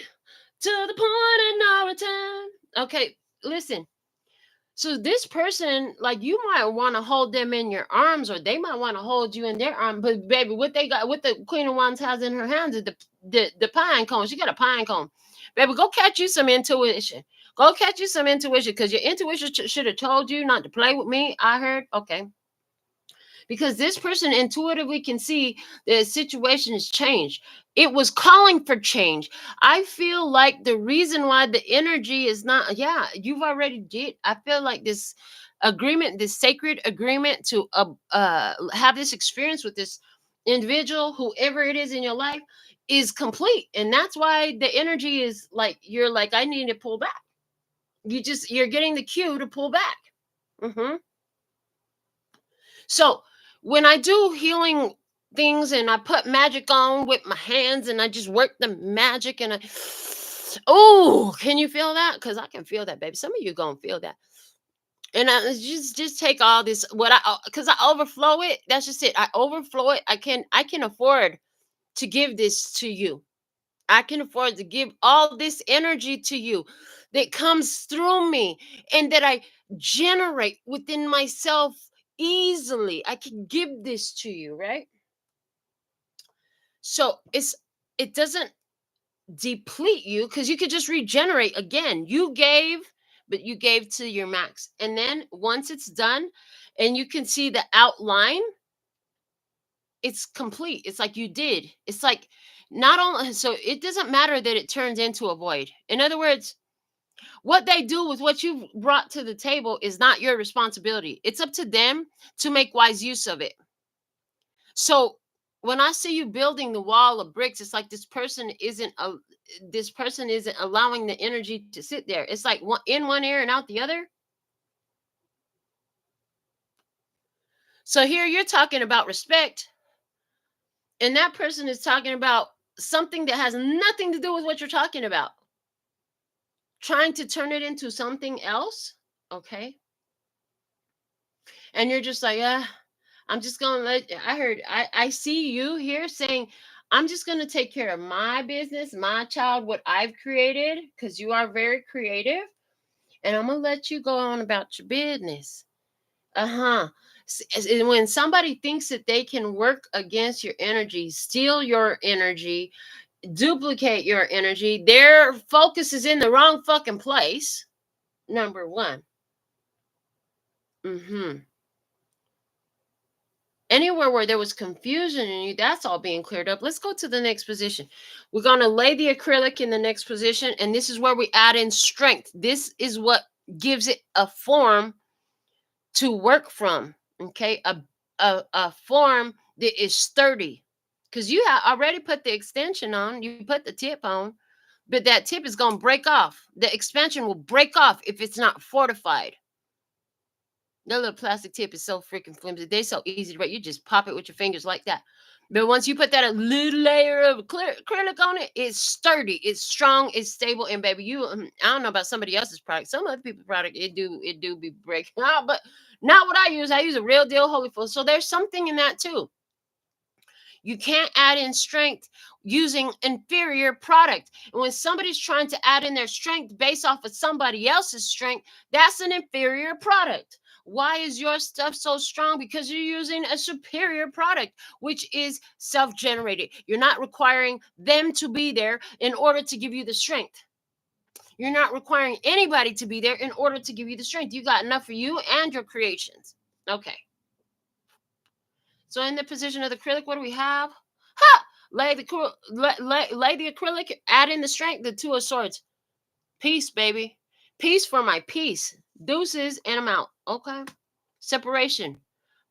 to the point of no return. Okay, listen. So this person, like, you might want to hold them in your arms, or they might want to hold you in their arm. But baby, what they got, what the Queen of Wands has in her hands is the pine cone. She got a pine cone. Baby, go catch you some intuition. Go catch you some intuition, because your intuition should have told you not to play with me. I heard. Okay, because this person intuitively can see the situation has changed. It was calling for change. I feel like the reason why the energy is not, yeah, you've already did. I feel like this agreement, this sacred agreement to have this experience with this individual, whoever it is in your life, is complete. And that's why the energy is like, you're like, I need to pull back. You're getting the cue to pull back. Hmm. So when I do healing things and I put magic on with my hands and I just work the magic and I, oh, can you feel that? Because I can feel that, baby. Some of you gonna feel that. And I just take all this, what I, because I overflow it. That's just it. I overflow it. I can afford to give this to you. I can afford to give all this energy to you that comes through me and that I generate within myself easily. I can give this to you, right? So it doesn't deplete you, because you could just regenerate again. You gave, but you gave to your max. And then once it's done and you can see the outline, it's complete. It's like you did. It's like, not only, so it doesn't matter that it turns into a void. In other words, what they do with what you've brought to the table is not your responsibility. It's up to them to make wise use of it. So when I see you building the wall of bricks, it's like this person isn't allowing the energy to sit there. It's like in one ear and out the other. So here you're talking about respect, and that person is talking about something that has nothing to do with what you're talking about, trying to turn it into something else. Okay. And you're just like, yeah, I'm just going to I see you here saying, I'm just going to take care of my business, my child, what I've created, because you are very creative. And I'm going to let you go on about your business. Uh-huh. And when somebody thinks that they can work against your energy, steal your energy, duplicate your energy, their focus is in the wrong fucking place. Number one. Anywhere where there was confusion in you, that's all being cleared up. Let's go to the next position. We're going to lay the acrylic in the next position, and this is where we add in strength. This is what gives it a form to work from. Okay, a form that is sturdy, because you have already put the extension on, you put the tip on, but that tip is going to break off. The expansion will break off if it's not fortified. That little plastic tip is so freaking flimsy. They're so easy to break. You just pop it with your fingers like that. But once you put that a little layer of acrylic on it, it's sturdy, it's strong, it's stable. And baby, you I don't know about somebody else's product. Some other people's product, it do be breaking out, but not what I use. I use a real deal Holy Full. So there's something in that too. You can't add in strength using inferior product. And when somebody's trying to add in their strength based off of somebody else's strength, that's an inferior product. Why is your stuff so strong? Because you're using a superior product, which is self-generated. You're not requiring them to be there in order to give you the strength. You're not requiring anybody to be there in order to give you the strength. You got enough for you and your creations. Okay. So in the position of the acrylic, what do we have? Ha! Lay the acrylic, add in the strength, the two of swords. Peace, baby. Peace for my peace. Deuces, and I'm out. Okay. Separation.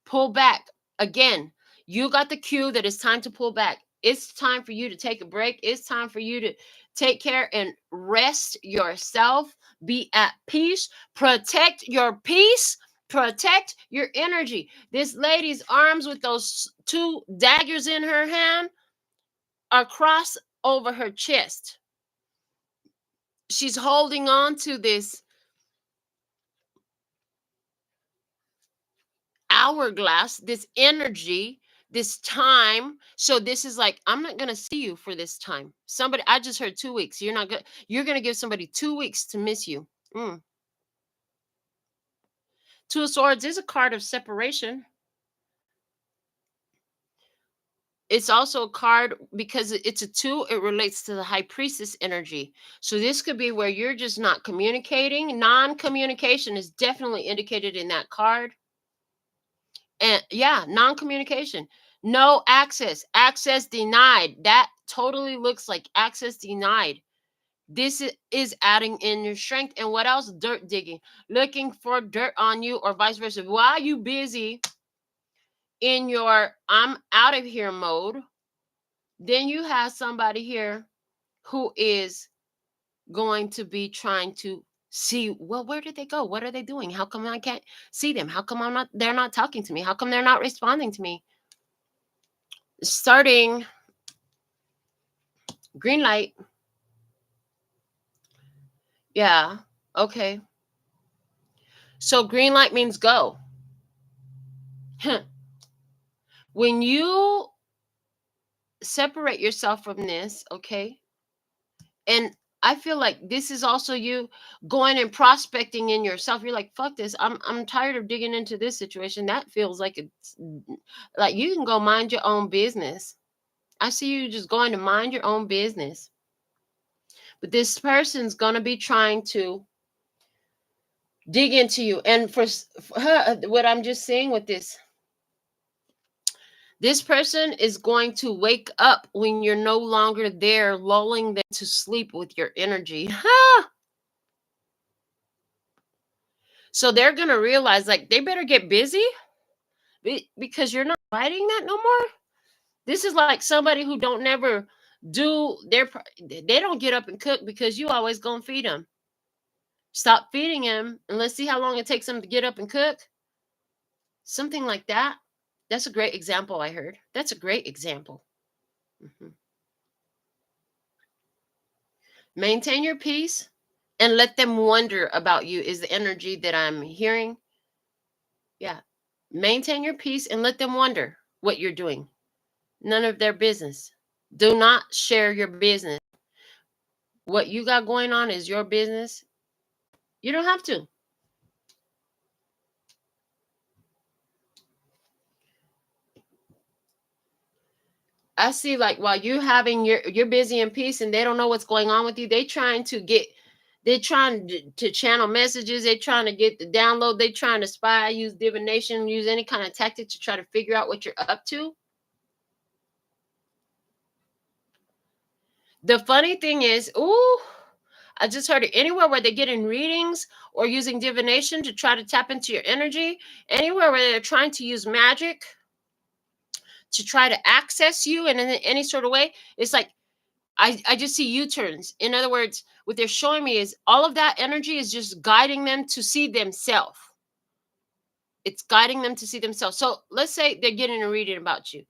Pull back. Again, you got the cue that it's time to pull back. It's time for you to take a break. It's time for you to take care and rest yourself. Be at peace. Protect your peace. Protect your energy. This lady's arms with those two daggers in her hand are crossed over her chest. She's holding on to this hourglass, this energy, this time. So this is like, I'm not going to see you for this time. Somebody, I just heard 2 weeks. You're not good. You're going to give somebody 2 weeks to miss you. Two of Swords is a card of separation. It's also a card because it's a two. It relates to the High Priestess energy. So this could be where you're just not communicating. Non-communication is definitely indicated in that card. And yeah, non-communication, no access denied. That totally looks like access denied. This is adding in your strength. And what else? Dirt digging, looking for dirt on you, or vice versa. While you busy in your I'm out of here mode, then you have somebody here who is going to be trying to see, well, where did they go? What are they doing? How come I can't see them? How come they're not talking to me? How come they're not responding to me? Starting green light. Yeah. Okay. So green light means go. When you separate yourself from this, okay? And I feel like this is also you going and prospecting in yourself. You're like, fuck this. I'm tired of digging into this situation. That feels like it's like you can go mind your own business. I see you just going to mind your own business. But this person's going to be trying to dig into you. And for her, what I'm just saying with this person is going to wake up when you're no longer there, lulling them to sleep with your energy. So they're going to realize, like, they better get busy because you're not fighting that no more. This is like somebody who don't never do they don't get up and cook because you always going to feed them. Stop feeding him and let's see how long it takes him to get up and cook. Something like that. That's a great example I heard. That's a great example. Maintain your peace and let them wonder about you is the energy that I'm hearing. Yeah. Maintain your peace and let them wonder what you're doing. None of their business. Do not share your business. What you got going on is your business. You don't have to. I see, like, while you having you're busy in peace and they don't know what's going on with you, they're trying to channel messages, they're trying to get the download, they're trying to spy, use divination, use any kind of tactic to try to figure out what you're up to. The funny thing is, ooh, I just heard it, anywhere where they're getting readings or using divination to try to tap into your energy, anywhere where they're trying to use magic to try to access you in any sort of way, it's like I just see U-turns. In other words, what they're showing me is all of that energy is just guiding them to see themselves. It's guiding them to see themselves. So let's say they're getting a reading about you,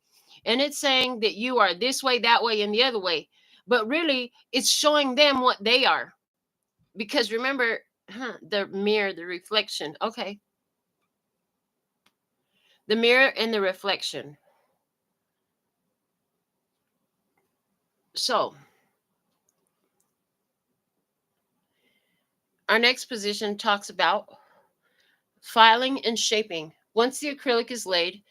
and it's saying that you are this way, that way, and the other way. But really, it's showing them what they are. Because remember, the mirror, the reflection. Okay. The mirror and the reflection. So our next position talks about filing and shaping. Once the acrylic is laid,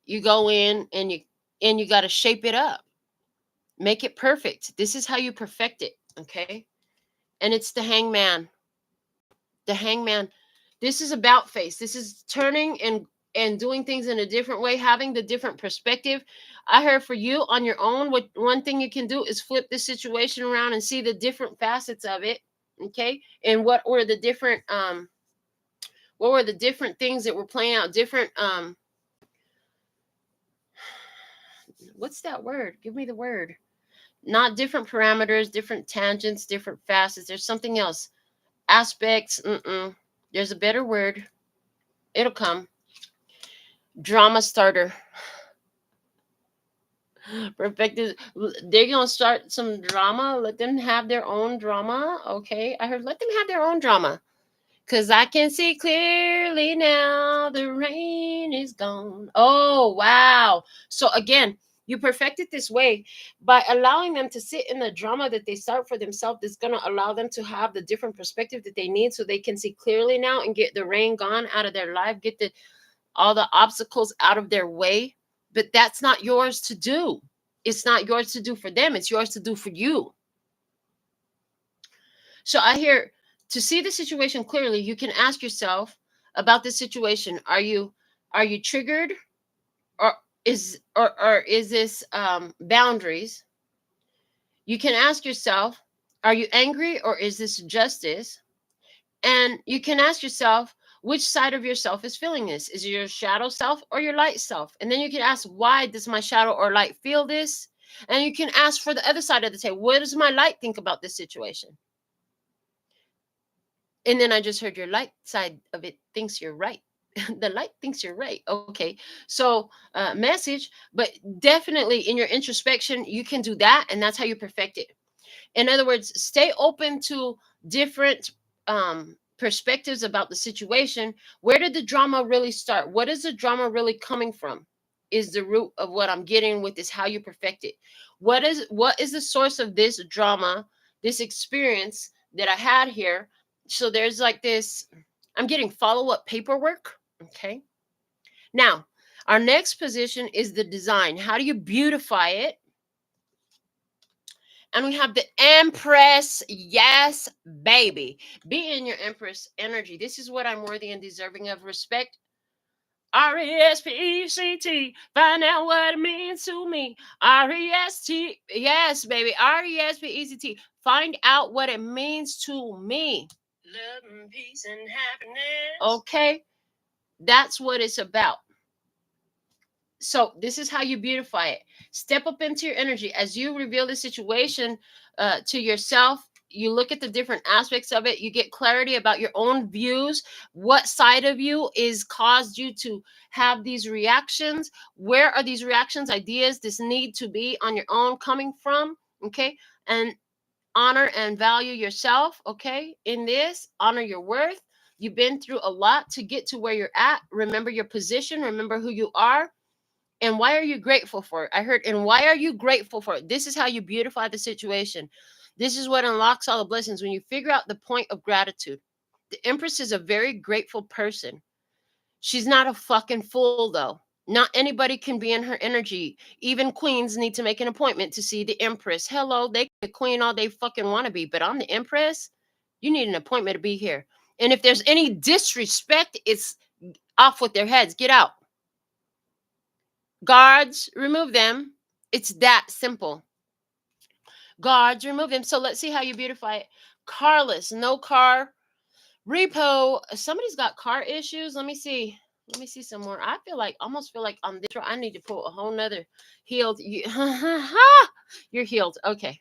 you go in and you got to shape it up, make it perfect. This is how you perfect it. Okay. And it's the hangman. The hangman. This is about face. This is turning and doing things in a different way, having the different perspective. I heard for you on your own, what one thing you can do is flip this situation around and see the different facets of it. Okay. And what were the different things that were playing out, different what's that word? Give me the word. Not different parameters, different tangents, different facets. There's something else. Aspects. There's a better word. It'll come. Drama starter. Perfected. They're gonna start some drama. Let them have their own drama. Okay. I heard let them have their own drama. Cause I can see clearly now the rain is gone. Oh wow. So again, you perfect it this way by allowing them to sit in the drama that they start for themselves. That's going to allow them to have the different perspective that they need so they can see clearly now and get the rain gone out of their life, get all the obstacles out of their way. But that's not yours to do. It's not yours to do for them. It's yours to do for you. So I hear, to see the situation clearly, you can ask yourself about this situation. Are you triggered, or is this boundaries? You can ask yourself, are you angry, or is this justice? And you can ask yourself, which side of yourself is feeling this? Is it your shadow self or your light self? And then you can ask, why does my shadow or light feel this? And you can ask for the other side of the table, what does my light think about this situation? And then I just heard your light side of it thinks you're right. The light thinks you're right. Okay. So, message, but definitely in your introspection, you can do that. And that's how you perfect it. In other words, stay open to different perspectives about the situation. Where did the drama really start? What is the drama really coming from? Is the root of what I'm getting with is how you perfect it. What is the source of this drama, this experience that I had here? So there's like this, I'm getting follow-up paperwork. Okay. Now, our next position is the design. How do you beautify it? And we have the Empress. Yes, baby. Be in your Empress energy. This is what I'm worthy and deserving of respect. RESPECT. Find out what it means to me. REST. Yes, baby. RESPECT. Find out what it means to me. Love and peace and happiness. Okay. That's what it's about. So this is how you beautify it. Step up into your energy as you reveal the situation to yourself. You look at the different aspects of it. You get clarity about your own views. What side of you is caused you to have these reactions? Where are these reactions, ideas, this need to be on your own coming from? Okay. And honor and value yourself. Okay. In this, honor your worth. You've been through a lot to get to where you're at. Remember your position, remember who you are, and why are you grateful for it? I heard, and why are you grateful for it? This is how you beautify the situation. This is what unlocks all the blessings when you figure out the point of gratitude. The Empress is a very grateful person. She's not a fucking fool, though. Not anybody can be in her energy. Even queens need to make an appointment to see the Empress. Hello, they can be a queen all they fucking want to be, but I'm the Empress. You need an appointment to be here. And if there's any disrespect, it's off with their heads. Get out. Guards, remove them. It's that simple. Guards, remove them. So let's see how you beautify it. Carless, no car. Repo, somebody's got car issues. Let me see. Let me see some more. I feel like, almost feel like on this, I need to pull a whole nother healed. You're healed. Okay.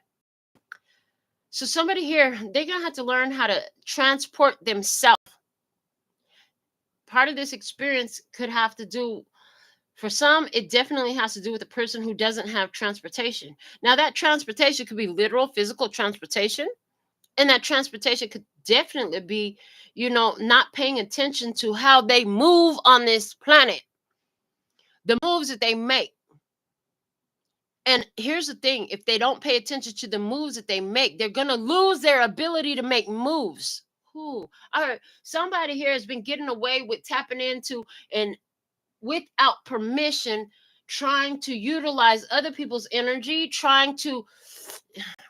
So somebody here, they're going to have to learn how to transport themselves. Part of this experience could have to do, for some, it definitely has to do with the person who doesn't have transportation. Now, that transportation could be literal, physical transportation. And that transportation could definitely be, not paying attention to how they move on this planet, the moves that they make. And here's the thing, if they don't pay attention to the moves that they make, they're going to lose their ability to make moves. Ooh. All right. Somebody here has been getting away with tapping into and without permission, trying to utilize other people's energy, trying to,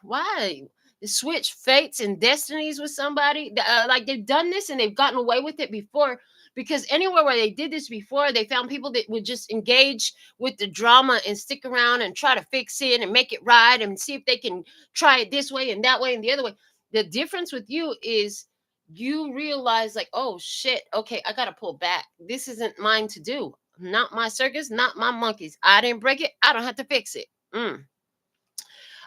why? Switch fates and destinies with somebody. Like they've done this and they've gotten away with it before, because anywhere where they did this before, they found people that would just engage with the drama and stick around and try to fix it and make it right and see if they can try it this way and that way and the other way. The difference with you is you realize, like, oh shit, okay, I gotta pull back. This isn't mine to do. Not my circus, not my monkeys. I didn't break it. I don't have to fix it.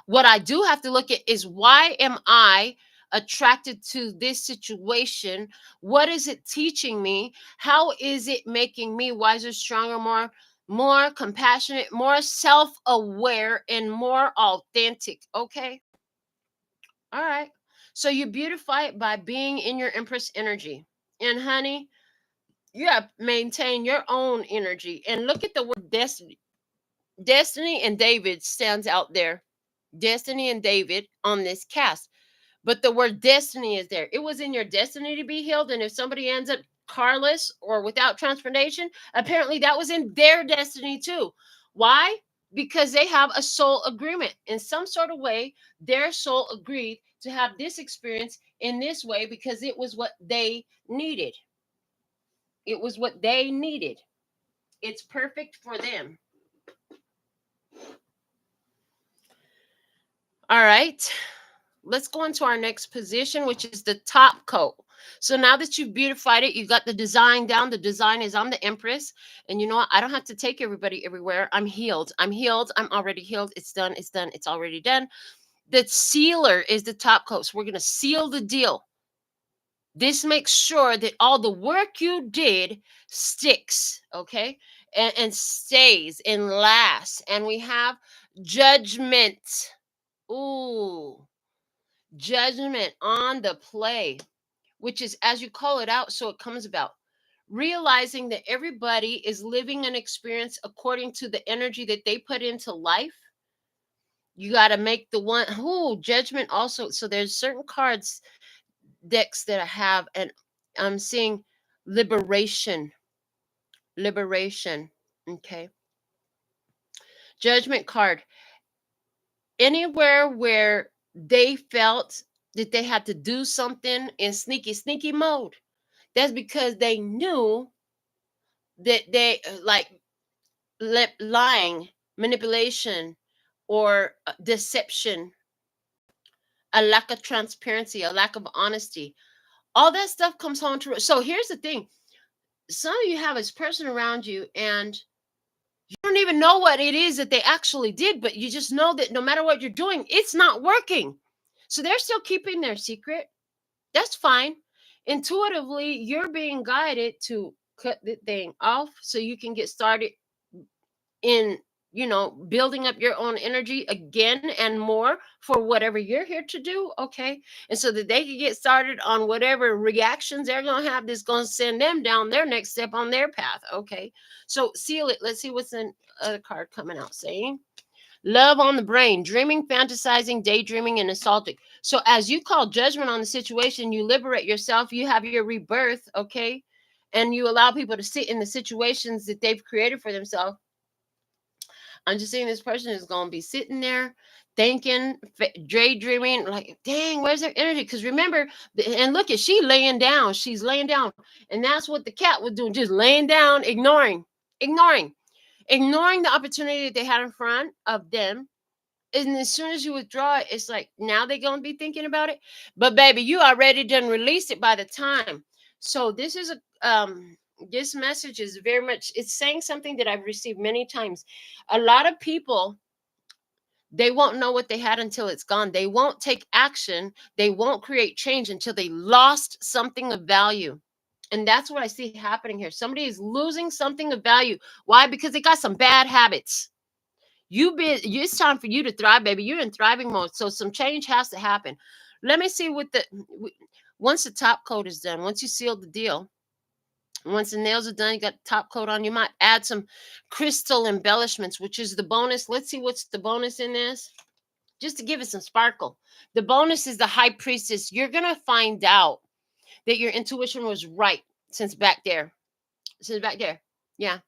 What I do have to look at is, why am I attracted to this situation? What is it teaching me? How is it making me wiser, stronger, more compassionate, more self-aware, and more authentic? Okay. All right. So you beautify it by being in your Empress energy. And honey, you have maintain your own energy. And look at the word destiny. Destiny and David stands out there. Destiny and David on this cast. But the word destiny is there. It was in your destiny to be healed. And if somebody ends up carless or without transportation, apparently that was in their destiny too. Why? Because they have a soul agreement. In some sort of way, their soul agreed to have this experience in this way because it was what they needed. It was what they needed. It's perfect for them. All right. Let's go into our next position, which is the top coat. So now that you've beautified it, you got the design down. The design is on the Empress. And you know what? I don't have to take everybody everywhere. I'm healed. I'm healed. I'm already healed. It's done. It's done. It's already done. The sealer is the top coat. So we're going to seal the deal. This makes sure that all the work you did sticks, okay? And stays and lasts. And we have judgment. Ooh. Judgment on the play, which is as you call it out, so it comes about. Realizing that everybody is living an experience according to the energy that they put into life. You got to make the one who judgment also. So there's certain cards decks that I have, and I'm seeing liberation. Liberation. Okay. Judgment card. Anywhere where they felt that they had to do something in sneaky mode, that's because they knew that they like lying, manipulation, or deception, a lack of transparency, a lack of honesty. All that stuff comes home to. So here's the thing. Some of you have this person around you and you don't even know what it is that they actually did, but you just know that no matter what you're doing, it's not working. So they're still keeping their secret. That's fine. Intuitively, you're being guided to cut the thing off so you can get started in building up your own energy again and more for whatever you're here to do. Okay. And so that they can get started on whatever reactions they're going to have that's going to send them down their next step on their path. Okay. So seal it. Let's see what's in other card coming out saying. Love on the brain, dreaming, fantasizing, daydreaming, and assaulting. So as you call judgment on the situation, you liberate yourself, you have your rebirth, okay? And you allow people to sit in the situations that they've created for themselves. I'm just saying this person is going to be sitting there thinking, daydreaming, like, dang, where's their energy? Because remember, and look at, she's laying down. And that's what the cat was doing, just laying down, ignoring the opportunity that they had in front of them. And as soon as you withdraw it, it's like now they're going to be thinking about it. But baby, you already done released it by the time. So this is this message is very much, it's saying something that I've received many times. A lot of people, they won't know what they had until it's gone. They won't take action. They won't create change until they lost something of value. And that's what I see happening here. Somebody is losing something of value. Why? Because they got some bad habits. It's time for you to thrive, baby. You're in thriving mode. So some change has to happen. Let me see once the top coat is done, once you seal the deal, once the nails are done, you got the top coat on, you might add some crystal embellishments, which is the bonus. Let's see what's the bonus in this, just to give it some sparkle. The bonus is the high priestess. You're going to find out that your intuition was right since back there. Yeah.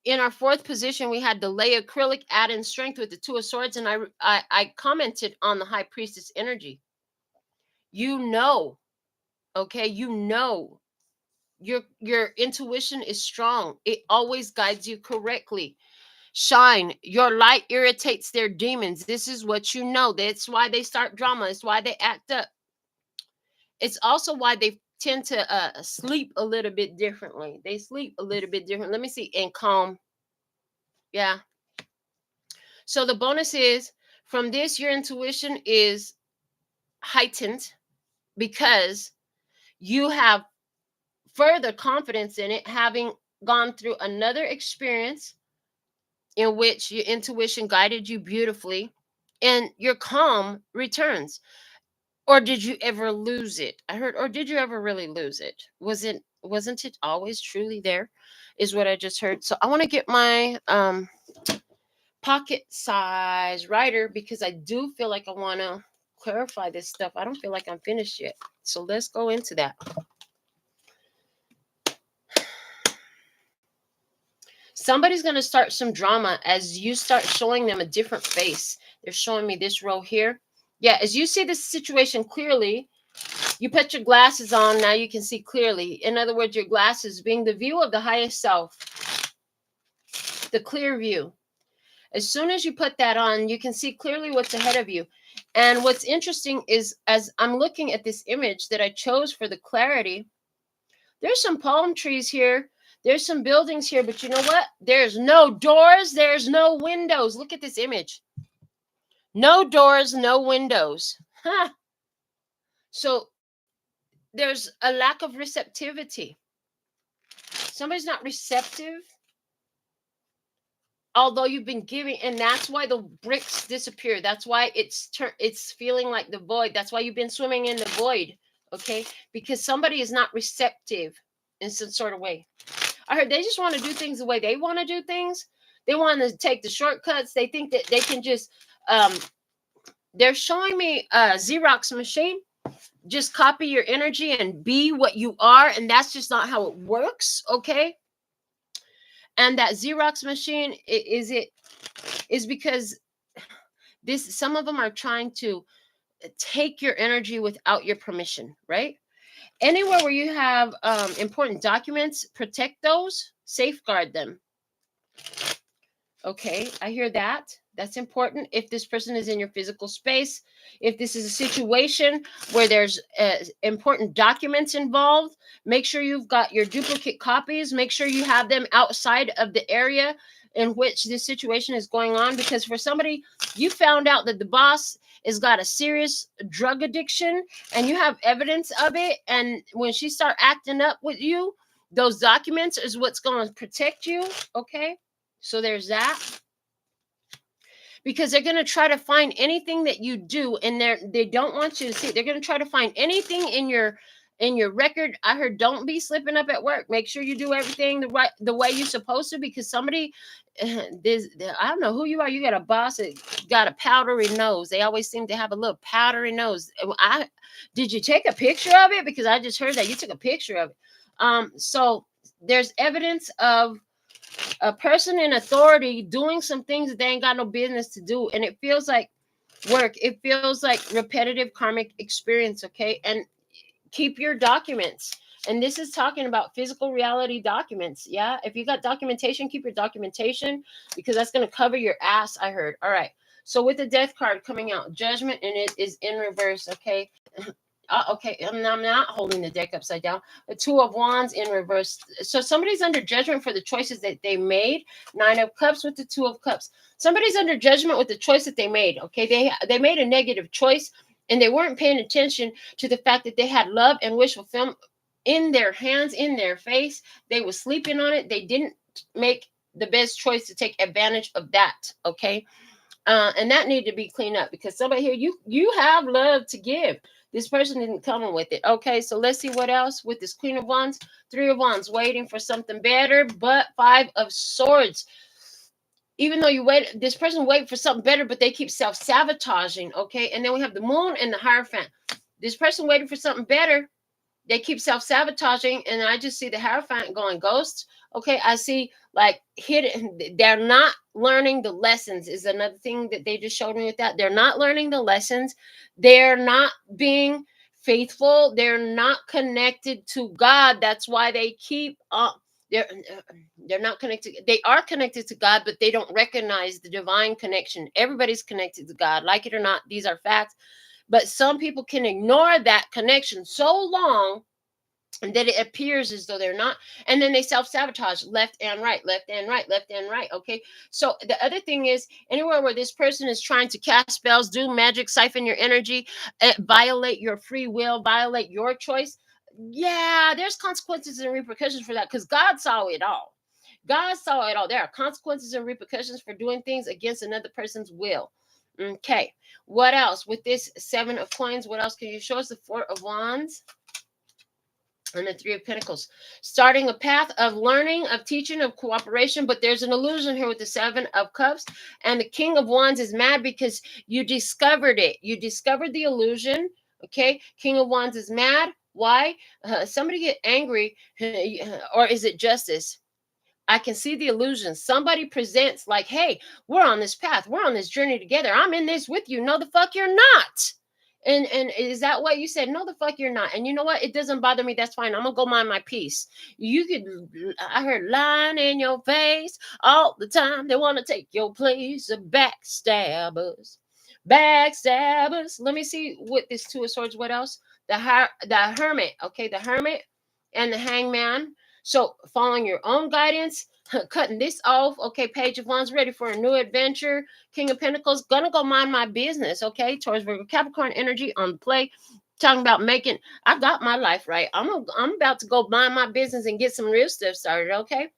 In our fourth position, we had the lay acrylic add in strength with the two of swords. And I commented on the high priestess energy. Okay, your intuition is strong. It always guides you correctly. Shine. Your light irritates their demons. This is what you know. That's why they start drama. It's why they act up. It's also why they tend to sleep a little bit differently. They sleep a little bit different. Let me see. And calm. Yeah. So the bonus is from this, your intuition is heightened because you have further confidence in it, having gone through another experience in which your intuition guided you beautifully, and your calm returns. Or did you ever lose it? I heard, or did you ever really lose it? Wasn't it always truly there? Is what I just heard. So I want to get my pocket size writer because I do feel like I want to clarify this stuff. I don't feel like I'm finished yet. So let's go into that. Somebody's going to start some drama as you start showing them a different face. They're showing me this row here. Yeah, as you see this situation clearly, you put your glasses on. Now you can see clearly. In other words, your glasses being the view of the highest self, the clear view. As soon as you put that on, you can see clearly what's ahead of you. And what's interesting is, as I'm looking at this image that I chose for the clarity, there's some palm trees here. There's some buildings here, but you know what? There's no doors. There's no windows. Look at this image. No doors, no windows. Huh. So there's a lack of receptivity. Somebody's not receptive, although you've been giving, and that's why the bricks disappear. That's why it's feeling like the void. That's why you've been swimming in the void, okay? Because somebody is not receptive in some sort of way. I heard they just want to do things the way they want to do things. They want to take the shortcuts. They think that they can just, they're showing me a Xerox machine. Just copy your energy and be what you are. And that's just not how it works, okay? And that Xerox machine is because some of them are trying to take your energy without your permission, right? Anywhere where you have important documents, protect those, safeguard them. Okay, I hear that. That's important. If this person is in your physical space, if this is a situation where there's important documents involved, make sure you've got your duplicate copies. Make sure you have them outside of the area in which this situation is going on. Because for somebody, you found out that the boss has got a serious drug addiction and you have evidence of it. And when she start acting up with you, those documents is what's going to protect you. Okay, so there's that. because they're going to try to find anything that you do, and they don't want you to see it. They're going to try to find anything in your record. I heard, don't be slipping up at work. Make sure you do everything the way you're supposed to, because somebody this, I don't know who you are. You got a boss that got a powdery nose. They always seem to have a little powdery nose. Did you take a picture of it? Because I just heard that you took a picture of it. So there's evidence of a person in authority doing some things that they ain't got no business to do, and it feels like work. It feels like repetitive karmic experience. Okay, and keep your documents. And this is talking about physical reality documents. Yeah, if you got documentation, keep your documentation, because that's going to cover your ass, I heard. All right, so with the death card coming out, judgment, and it is in reverse. Okay. Okay, I'm not holding the deck upside down. The Two of Wands in reverse. So somebody's under judgment for the choices that they made. Nine of Cups with the Two of Cups. Somebody's under judgment with the choice that they made. Okay, they made a negative choice, and they weren't paying attention to the fact that they had love and wish fulfillment in their hands, in their face. They were sleeping on it. They didn't make the best choice to take advantage of that. Okay, and that needed to be cleaned up, because somebody here, you have love to give. This person didn't come with it. Okay, so let's see what else with this Queen of Wands. Three of Wands, waiting for something better, but Five of Swords. Even though this person wait for something better, but they keep self-sabotaging. Okay, and then we have the Moon and the Hierophant. This person waiting for something better, they keep self-sabotaging, and I just see the Hierophant going ghost. Okay, I see like hidden. They're not learning the lessons is another thing that they just showed me with that. They're not learning the lessons. They're not being faithful. They're not connected to God. That's why they keep they're not connected. They are connected to God, but they don't recognize the divine connection. Everybody's connected to God, like it or not. These are facts. But some people can ignore that connection so long that it appears as though they're not, and then they self-sabotage left and right, left and right, left and right. Okay, so the other thing is, anywhere where this person is trying to cast spells, do magic, siphon your energy, violate your free will, violate your choice, yeah, there's consequences and repercussions for that, because God saw it all. God saw it all. There are consequences and repercussions for doing things against another person's will. Okay, what else with this Seven of Coins? What else can you show us? The Four of Wands and the Three of Pentacles. Starting a path of learning, of teaching, of cooperation, but there's an illusion here with the Seven of Cups. And the King of Wands is mad because you discovered it. You discovered the illusion. Okay, King of Wands is mad. Why? Somebody get angry, or is it justice? I can see the illusion. Somebody presents like, hey, we're on this path. We're on this journey together. I'm in this with you. No, the fuck you're not. And is that what you said? No, the fuck you're not. And you know what? It doesn't bother me. That's fine. I'm gonna go mind my peace. You could. I heard lying in your face all the time. They want to take your place. The backstabbers, backstabbers. Let me see what this Two of Swords. What else? The Hermit. Okay, the Hermit and the Hangman. So following your own guidance, cutting this off. Okay, Page of Wands, ready for a new adventure. King of Pentacles, gonna go mind my business. Okay, Taurus, Virgo, Capricorn energy on the play. Talking about making, I got my life right. I'm about to go mind my business and get some real stuff started. Okay.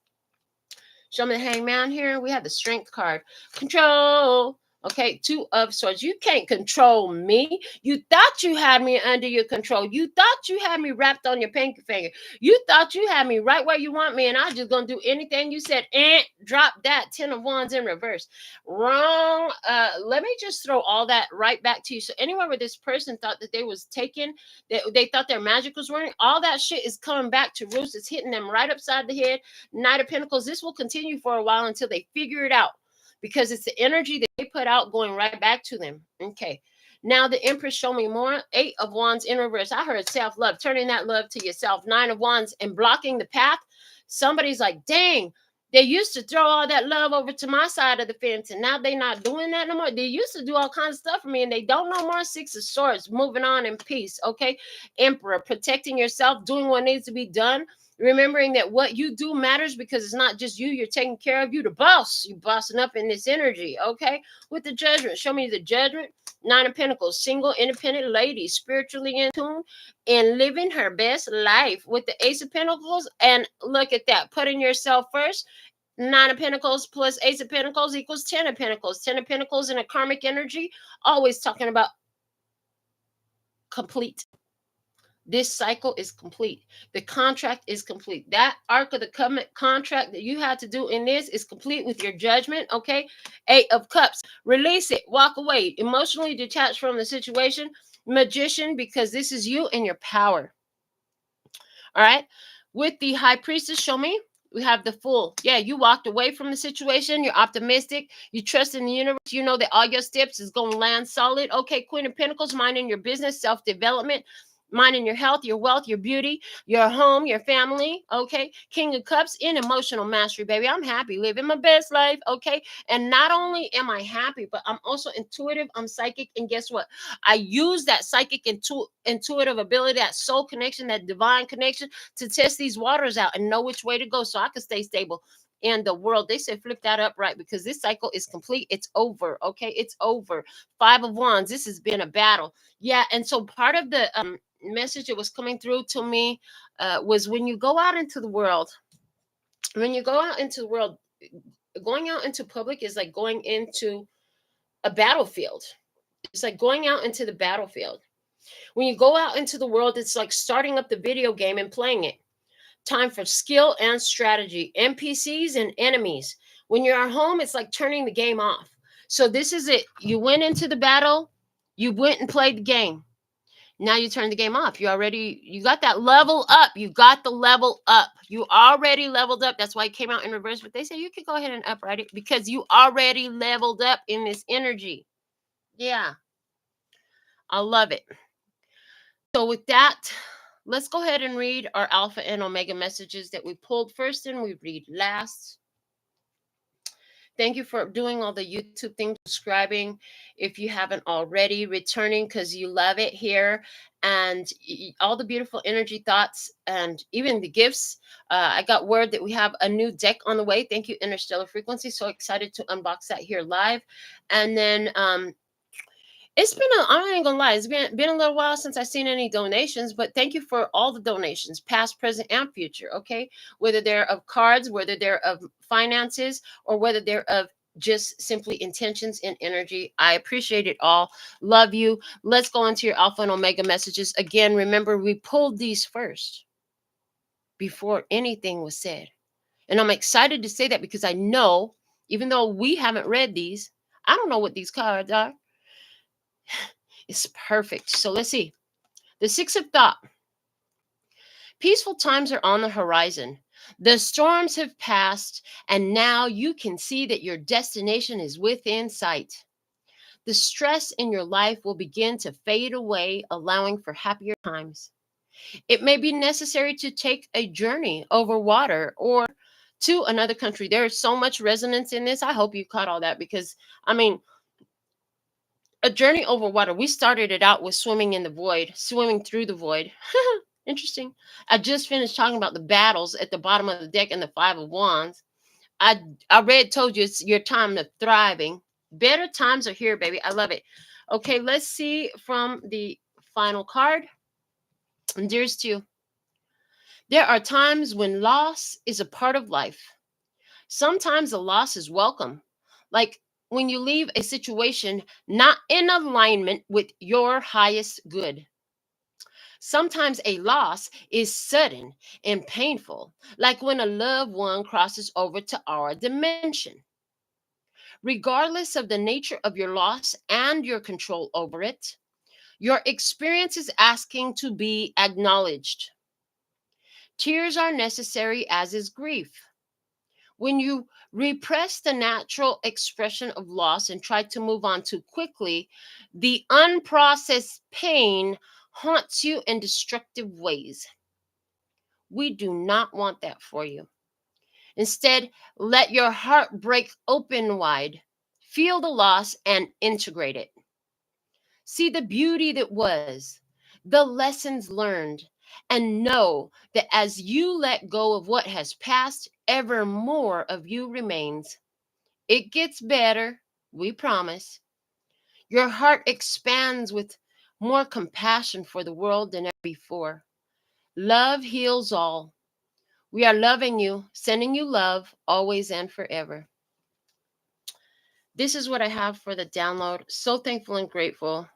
Show me the Hangman here. We have the Strength card. Control. Okay, Two of Swords. You can't control me. You thought you had me under your control. You thought you had me wrapped on your pinky finger. You thought you had me right where you want me, and I just gonna do anything you said. And drop that. 10 of Wands in reverse. Wrong. Let me just throw all that right back to you. So anywhere where this person thought that they was taken, they thought their magic was running, all that shit is coming back to roost. It's hitting them right upside the head. Knight of Pentacles. This will continue for a while until they figure it out, because it's the energy that they put out going right back to them. Okay. Now the Empress, show me more. 8 of Wands in reverse. I heard self-love, turning that love to yourself. 9 of Wands and blocking the path. Somebody's like, dang, they used to throw all that love over to my side of the fence, and now they're not doing that no more. They used to do all kinds of stuff for me, and they don't no more. 6 of Swords, moving on in peace. Okay. Emperor, protecting yourself, doing what needs to be done. Remembering that what you do matters, because it's not just you. You're taking care of you, the boss. You bossing up in this energy, okay? With the Judgment, show me the Judgment. 9 of Pentacles, single, independent lady, spiritually in tune and living her best life. With the Ace of Pentacles, and look at that, putting yourself first. Nine of Pentacles plus Ace of Pentacles equals 10 of Pentacles. 10 of Pentacles in a karmic energy, always talking about complete. This cycle is complete. The contract is complete. That arc of the covenant contract that you had to do in this is complete with your judgment, okay? Eight of Cups. Release it. Walk away. Emotionally detached from the situation. Magician, because this is you and your power. All right? With the High Priestess, show me. We have the Fool. Yeah, you walked away from the situation. You're optimistic. You trust in the universe. You know that all your steps is going to land solid. Okay, Queen of Pentacles, minding your business, self-development, minding your health, your wealth, your beauty, your home, your family. Okay, King of Cups in emotional mastery, baby. I'm happy, living my best life. Okay, and not only am I happy, but I'm also intuitive. I'm psychic, and guess what? I use that psychic intuitive ability, that soul connection, that divine connection, to test these waters out and know which way to go so I can stay stable in the world. They said flip that up, right? Because this cycle is complete. It's over. Okay, it's over. Five of Wands. This has been a battle. Yeah, and so part of the message that was coming through to me was when you go out into the world, going out into public is like going into a battlefield. It's like going out into the battlefield. When you go out into the world, it's like starting up the video game and playing it. Time for skill and strategy, NPCs and enemies. When you're at home, it's like turning the game off. So this is it. You went into the battle, you went and played the game. Now you turn the game off. You got that level up. You got the level up. You already leveled up. That's why it came out in reverse. But they say you can go ahead and upright it because you already leveled up in this energy. Yeah, I love it. So with that, let's go ahead and read our alpha and omega messages that we pulled first and we read last. Thank you for doing all the YouTube things, subscribing if you haven't already, returning because you love it here, and all the beautiful energy thoughts and even the gifts. I got word that we have a new deck on the way. Thank you, Interstellar Frequency. So excited to unbox that here live. And then it's been I ain't gonna lie, it's been a little while since I've seen any donations, but thank you for all the donations, past, present, and future. Okay, whether they're of cards, whether they're of finances, or whether they're of just simply intentions and energy. I appreciate it all. Love you. Let's go into your alpha and omega messages. Again, remember we pulled these first before anything was said. And I'm excited to say that because I know, even though we haven't read these, I don't know what these cards are. It's perfect. So let's see. The Six of Thought. Peaceful times are on the horizon. The storms have passed, and now you can see that your destination is within sight. The stress in your life will begin to fade away, allowing for happier times. It may be necessary to take a journey over water or to another country. There is so much resonance in this. I hope you caught all that because, I mean, a journey over water. We started it out with swimming in the void, swimming through the void. Interesting. I just finished talking about the battles at the bottom of the deck and the Five of Wands. I told you it's your time to thriving. Better times are here, baby. I love it. Okay, let's see from the final card. And dearest to you, there are times when loss is a part of life. Sometimes the loss is welcome. Like when you leave a situation not in alignment with your highest good. Sometimes a loss is sudden and painful, like when a loved one crosses over to our dimension. Regardless of the nature of your loss and your control over it, your experience is asking to be acknowledged. Tears are necessary, as is grief. When you repress the natural expression of loss and try to move on too quickly, the unprocessed pain haunts you in destructive ways. We do not want that for you. Instead, let your heart break open wide, feel the loss, and integrate it. See the beauty that was, the lessons learned, and know that as you let go of what has passed, ever more of you remains. It gets better, we promise. Your heart expands with more compassion for the world than ever before. Love heals all. We are loving you, sending you love always and forever. This is what I have for the download. So thankful and grateful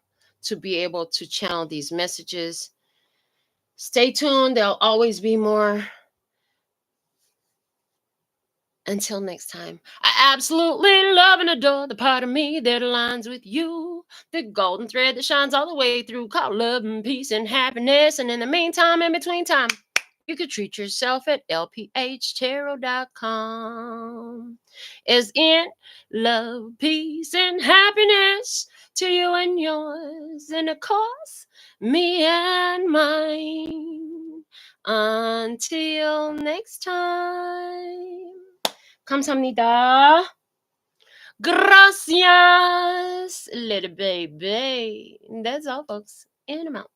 to be able to channel these messages. Stay tuned. There'll always be more. Until next time, I absolutely love and adore the part of me that aligns with you. The golden thread that shines all the way through, called love and peace and happiness. And in the meantime, in between time, you could treat yourself at LPHtarot.com. As in love, peace, and happiness to you and yours, and of course, me and mine. Until next time. 감사합니다. Gracias, little baby. That's all, folks. In and out.